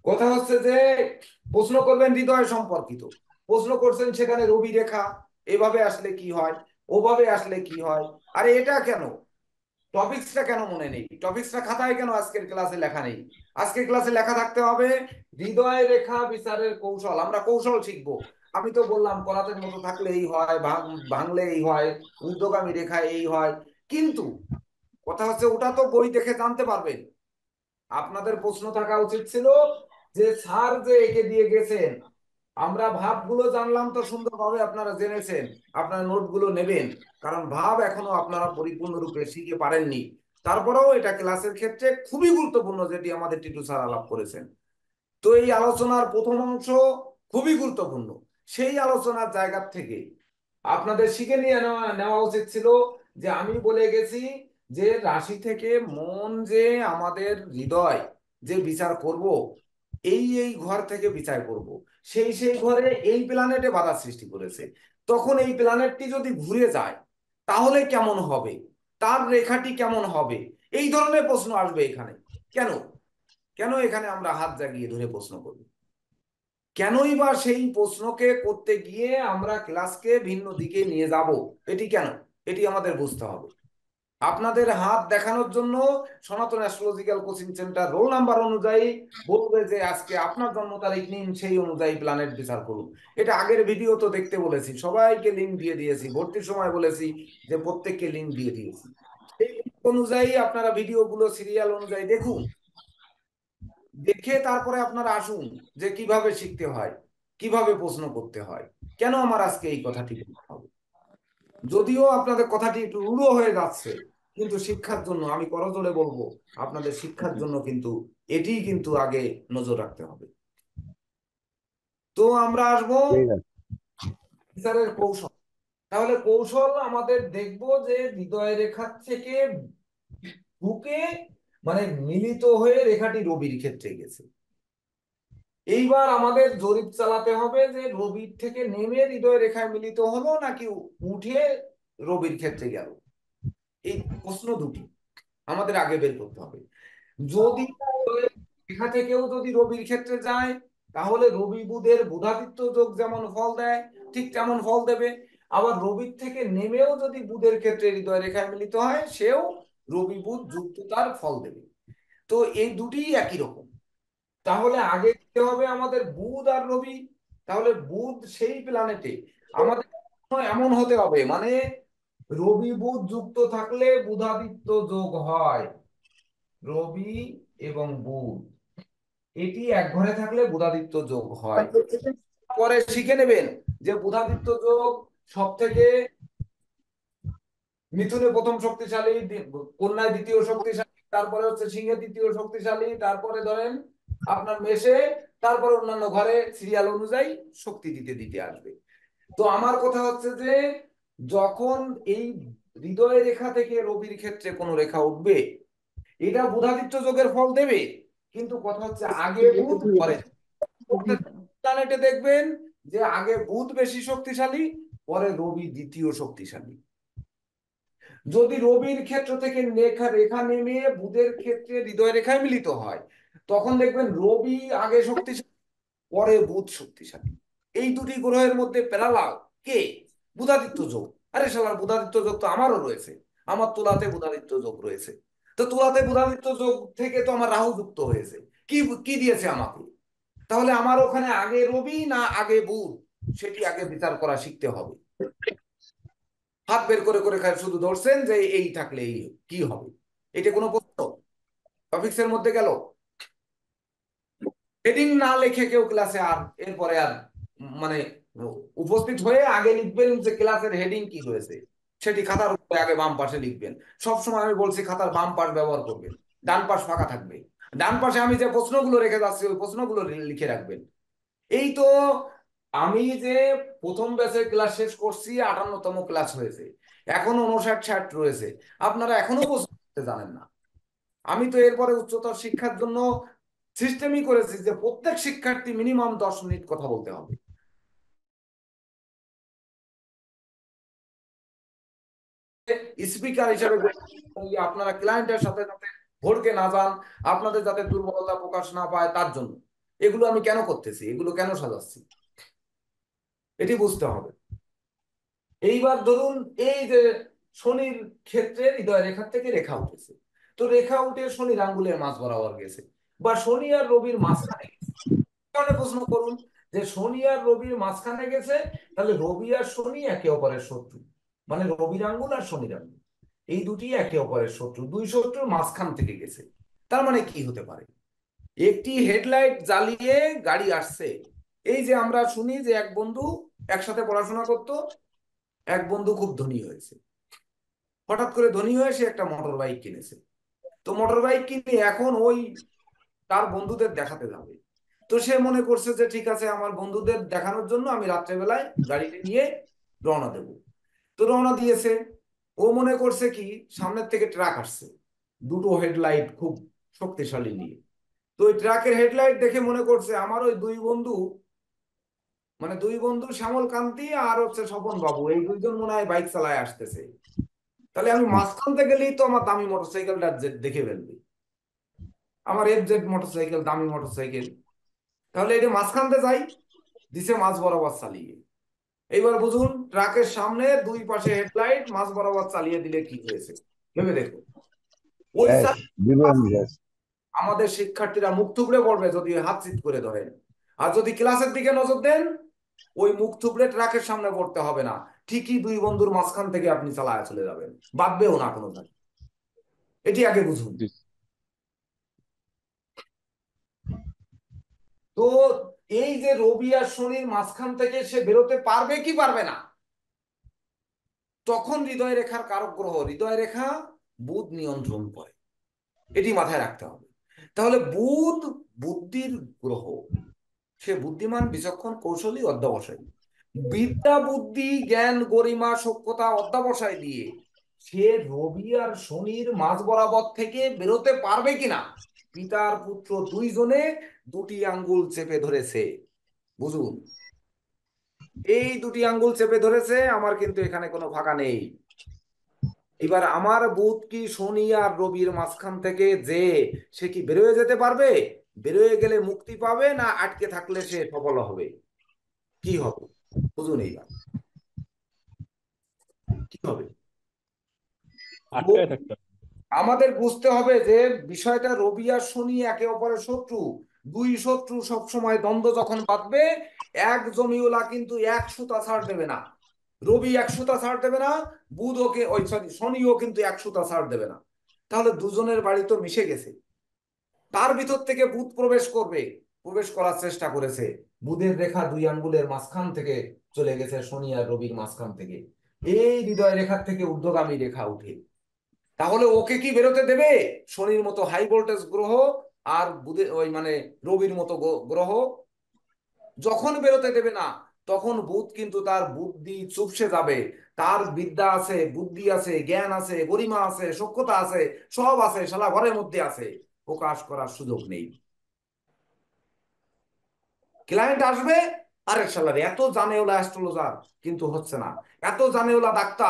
কথা হচ্ছে যে প্রশ্ন করবেন হৃদয় সম্পর্কিত, প্রশ্ন করছেন সেখানে রবি রেখা এভাবে আসলে কি হয়, ওভাবে আসলে কি হয়। আরে এটা কেন, টপিকসটা কেন মনে নেই, টপিকসটা খাতায় কেন আজকের ক্লাসে লেখা নেই? আজকের ক্লাসে লেখা থাকতে হবে হৃদয় রেখা বিচারের কৌশল। আমরা কৌশল শিখবো। আমি তো বললাম করাতের মতো থাকলে এই হয়, ভাঙলে এই হয়, ঊর্ধ্বগামী রেখা এই হয়, কিন্তু কথা হচ্ছে ওটা তো বই দেখে জানতে পারবেন। আপনাদের প্রশ্ন থাকা উচিত ছিল যে স্যার যে এঁকে দিয়ে গেছেন, আমরা ভাবগুলো জানলাম তো সুন্দরভাবে, আপনারা জেনেছেন, আপনারা নোটগুলো নেবেন, কারণ ভাব এখনো আপনারা পরিপূর্ণরূপে শিখে পারেননি। তারপরেও এটা ক্লাসের ক্ষেত্রে খুবই গুরুত্বপূর্ণ, যেটি আমাদের টিটু স্যার আলাপ করেছেন। তো এই আলোচনার প্রথম অংশ খুবই গুরুত্বপূর্ণ। সেই আলোচনার জায়গা থেকে আপনাদের শিখে নিয়ে নেওয়া নেওয়া উচিত ছিল যে আমি বলে গেছি যে রাশি থেকে মন যে আমাদের হৃদয় যে বিচার করব, এই ঘর থেকে বিচার করব, সেই ঘরে এই প্ল্যানেটে বাধা সৃষ্টি করেছে, তখন এই প্ল্যানেটটি যদি ঘুরে যায় তাহলে কেমন হবে, তার রেখাটি কেমন হবে, এই ধরনের প্রশ্ন আসবে এখানে। কেন কেন এখানে আমরা হাত জাগিয়ে ধরে প্রশ্ন করব? কেনই বা সেই প্রশ্নকে করতে গিয়ে আমরা ক্লাসকে ভিন্ন দিকে নিয়ে যাব? এটি কেন, এটি আমাদের বুঝতে হবে। আপনাদের হাত দেখানোর জন্য সনাতন astrological coaching centre roll number অনুযায়ী বলবে যে আজকে আপনার জন্ম তারিখ নিন, সেই অনুযায়ী প্ল্যানেট বিচার করুন। এটা আগের ভিডিও তো দেখতে বলেছি, সবাইকে লিঙ্ক দিয়ে দিয়েছি, ভর্তির সময় বলেছি যে প্রত্যেককে লিঙ্ক দিয়ে দিয়েছি। সেই link অনুযায়ী আপনারা ভিডিওগুলো সিরিয়াল অনুযায়ী দেখুন, দেখে তারপরে আপনারা আসুন যে কিভাবে শিখতে হয়, কিভাবে প্রশ্ন করতে হয়, কেন আমার আজকে এই কথাটি বলতে হবে। যদিও আপনাদের কথাটি একটু রূঢ় হয়ে যাচ্ছে, কিন্তু শিক্ষার জন্য আমি করজোড়ে বলবো, আপনাদের শিক্ষার জন্য কিন্তু এটি কিন্তু আগে নজর রাখতে হবে। তো আমরা আসবো ঠিক আছে। বিচারের কৌশল। তাহলে কৌশল আমাদের দেখবো যে হৃদয় রেখার থেকে বুকে মানে মিলিত হয়ে রেখাটি রবির ক্ষেত্রে গেছে। এইবার আমাদের জরিপ চালাতে হবে যে রবির থেকে নেমে হৃদয় রেখায় মিলিত হলো নাকি উঠে রবির ক্ষেত্রে গেল। এই প্রশ্ন দুটি আমাদের আগে বের করতে হবে। যদি রেখা থেকেও যদি রবির ক্ষেত্রে যায় তাহলে রবি বুধের বুধাদিত্য যোগ যেমন ফল দেয় ঠিক তেমন ফল দেবে। আবার রবির থেকে নেমেও যদি বুধের ক্ষেত্রে হৃদয় রেখায় মিলিত হয়, সেও রবি বুধ যুক্ত তার ফল দেবে। তো এই দুটি একই রকম। তাহলে আগে দিতে হবে আমাদের বুধ আর রবি। তাহলে বুধ সেই প্ল্যানেটে আমাদের এমন হতে হবে, মানে রবি বুধ যুক্ত থাকলে বুধাদিত্য যোগ হয়। রবি এবং বুধ এটি এক ঘরে থাকলে বুধাদিত্য যোগ হয়। পরে শিখে নেবেন যে বুধাদিত্য যোগ সব থেকে মিথুনে প্রথম শক্তিশালী, কন্যায় দ্বিতীয় শক্তিশালী, তারপরে হচ্ছে সিংহে তৃতীয় শক্তিশালী, তারপরে ধরেন আপনার মেষে, তারপরে অন্যান্য ঘরে সিরিয়াল অনুযায়ী শক্তি দিতে দিতে আসবে। তো আমার কথা হচ্ছে যে যখন এই হৃদয় রেখা থেকে রবির ক্ষেত্রে কোনো রেখা উঠবে, এটা বুধাদিত্য যোগের ফল দেবে, কিন্তু কথা হচ্ছে আগে বুধ পরে। প্ল্যানেটে দেখবেন যে আগে বুধ বেশি শক্তিশালী, পরে রবি দ্বিতীয় শক্তিশালী। যদি রবির ক্ষেত্র থেকে রেখা রেখা নেমে বুধের ক্ষেত্রে হৃদয় রেখায় মিলিত হয়, তখন দেখবেন রবি আগে শক্তিশালী, পরে বুধ শক্তিশালী। এই দুটি গ্রহের মধ্যে প্যারালাল কে? বুধাদিত্য যোগ। আরে শালার বুধাদিত্য যোগ তো আমারও রয়েছে, আমার তুলাতে বুধাদিত্য যোগ রয়েছে। তো তুলাতে বুধাদিত্য যোগ থেকে তো আমার রাহু যুক্ত হয়েছে। কি কি দিয়েছে আমাকে? তাহলে আমার ওখানে আগে রবি না আগে বুধ, সেটি আগে বিচার করা শিখতে হবে। হাত বের করে করে শুধু ধরছেন যে এই থাকলে এই কি হবে, এটা কোনো প্রশ্ন? টপিক্সের মধ্যে গেল। হেডিং না লিখে কেউ ক্লাসে আর এরপরে আর মানে উপস্থিত হয়ে আগে লিখবেন যে ক্লাসের হেডিং কি হয়েছে, সেটি খাতার উপরে আগে বাম পাশে লিখবেন। সবসময় আমি বলছি খাতার বাম পাশ ব্যবহার করবেন, ডান পাশ ফাঁকা থাকবে। ডান পাশে আমি যে প্রশ্নগুলো রেখে যাচ্ছি ওই প্রশ্নগুলো লিখে রাখবেন। এই তো আমি যে প্রথম ব্যাচের ক্লাস শেষ করছি, 58তম ক্লাস হয়েছে, এখনো 59-60 রয়েছে, আপনারা এখনো প্রশ্ন করতে জানেন না। আমি তো এরপরে উচ্চতর শিক্ষার জন্য সিস্টেমই করেছি যে প্রত্যেক শিক্ষার্থী মিনিমাম 10 মিনিট কথা বলতে হবে। স্পিকার হিসেবে আপনারা ক্লায়েন্টের সাথে যাতে ভড়কে না যান, আপনাদের যাতে দুর্বলতা প্রকাশ না পায়, তার জন্য এগুলো আমি কেন করতেছি, এগুলো কেন সাজাচ্ছি, এটি বুঝতে হবে। এইবার ধরুন এই যে শনির ক্ষেত্রে হৃদয় রেখার থেকে রেখা উঠেছে, তো রেখা উঠে শনির আঙ্গুলের মাঝ বরাবর গেছে, বা শনি আর রবির মাঝখানে গেছে। তাহলে প্রশ্ন করুন যে শনি আর রবির মাঝখানে গেছে, তাহলে রবি আর শনি একে অপরের শত্রু, মানে রবির আঙ্গুল আর শনির আঙ্গুল এই দুটি একে অপরের শত্রু, দুই শত্রুর মাঝখান থেকে গেছে। তার মানে কি হতে পারে? একটি হেডলাইট জ্বালিয়ে গাড়ি আসছে। এই যে আমরা শুনি যে এক বন্ধু একসাথে পড়াশোনা করতো, এক বন্ধু খুব ধনী হয়েছে, হঠাৎ করে ধনী হয়ে সে একটা মোটর বাইক কিনেছে। তো মোটর বাইক কিনে এখন ওই তার বন্ধুদের দেখাতে যাবে। তো সে মনে করছে যে ঠিক আছে, আমার বন্ধুদের দেখানোর জন্য আমি রাত্রেবেলায় গাড়িটি নিয়ে রওনা দেব। তো রওনা দিয়েছে, ও মনে করছে কি সামনের থেকে ট্রাক আসছে, দুটো হেডলাইট খুব শক্তিশালী নিয়ে। তো ওই ট্রাকের হেডলাইট দেখে মনে করছে আমার ওই দুই বন্ধু, মানে দুই বন্ধু শ্যামল কান্তি আর হচ্ছে স্বপন বাবু, এই দুইজন মনে হয় বাইক চালায় আসতেছে। তাহলে আমি মাঝখানতে গেলেই তো আমার দামি মোটরসাইকেলটা দেখে ফেলবে, আমার এফজেড মোটরসাইকেল, দামি মোটরসাইকেল। তাহলে এটা মাঝখানতে যাই, দিছে মাঝ বরাবর চালিয়ে। এইবার বুঝুন ট্রাকের সামনে দুই পাশে হেডলাইট, মাঝ বরাবর চালিয়ে দিলে কি হয়েছে ভেবে দেখুন। ওই আমাদের শিক্ষার্থীরা মুখ থুবড়ে পড়বে যদি হাত চিৎ করে ধরেন। আর যদি ক্লাসের দিকে নজর দেন, ওই মুখ থুবড়ে ট্রাকের সামনে পড়তে হবে না, ঠিকই দুই বন্ধুর মাঝখান থেকে আপনি চালায় চলে যাবেন, বাঁধবেও না কোনো জায়গায়। এটি আগে বুঝুন। তো এই যে রবি আর শনির মাঝখান থেকে সে বেরোতে পারবে কি পারবে না, তখন হৃদয় রেখার কারক গ্রহ হৃদয় রেখা বুধ নিয়ন্ত্রণ করে, এটি মাথায় রাখতে হবে। তাহলে বুধ বুদ্ধির গ্রহ, সে বুদ্ধিমান, বিচক্ষণ, কৌশলী, অধ্যবসায়ী। বিদ্যা, বুদ্ধি, জ্ঞান, গরিমা, সভ্যতা, অধ্যবসায় দিয়ে সে রবি আর শনির মাঝ বরাবর থেকে বেরোতে পারবে কিনা, পিতার পুত্র দুইজনে দুটি আঙ্গুল চেপে ধরেছে। বুঝুন, এই দুটি আঙ্গুল চেপে ধরেছে, আমার কিন্তু এখানে কোনো ফাঁকা নেই। এবার আমার বুধ কি শনি আর রবির মাঝখান থেকে যে সে কি বেরোয় যেতে পারবে? বেরোয় গেলে মুক্তি পাবে না আটকে থাকলে সে সফল হবে? কি হবে বুঝুন। এইবার কি হবে আটকায় থাকতে হবে। আমাদের বুঝতে হবে যে বিষয়টা রবি আর শনি একে অপরের শত্রু, দুই শত্রু সবসময় দ্বন্দ্ব যখন বাঁধবে, এক জমিওয়ালা কিন্তু এক সুতা ছাড় দেবে না। রবি এক সুতা ছাড় দেবে না, বুধ ওকে ওই সরি শনিও কিন্তু এক সুতা ছাড় দেবে না। তাহলে দুজনের বাড়ি তো মিশে গেছে। তার ভিতর থেকে বুধ প্রবেশ করবে, প্রবেশ করার চেষ্টা করেছে, বুধের রেখা দুই আঙ্গুলের মাঝখান থেকে চলে গেছে শনি আর রবির মাঝখান থেকে, এই হৃদয় রেখার থেকে ঊর্ধ্বগামী রেখা উঠে। তাহলে ওকে কি বেরোতে দেবে? শনির মতো হাই ভোল্টেজ গ্রহ আর বুধের ওই মানে রবির মতো গ্রহ যখন বেরোতে দেবে না, তখন বুধ কিন্তু তার বুদ্ধি চুপসে যাবে। তার বিদ্যা আছে, বুদ্ধি আছে, জ্ঞান আছে, গরিমা আছে, সখ্যতা আছে, সব আছে, শালা ঘরের মধ্যে আছে, প্রকাশ করার সুযোগ নেই। ক্লায়েন্ট আসবে, আরে শালার এত জানেওলা অ্যাস্ট্রোলজার কিন্তু হচ্ছে না, এত জানেওলা ডাক্তার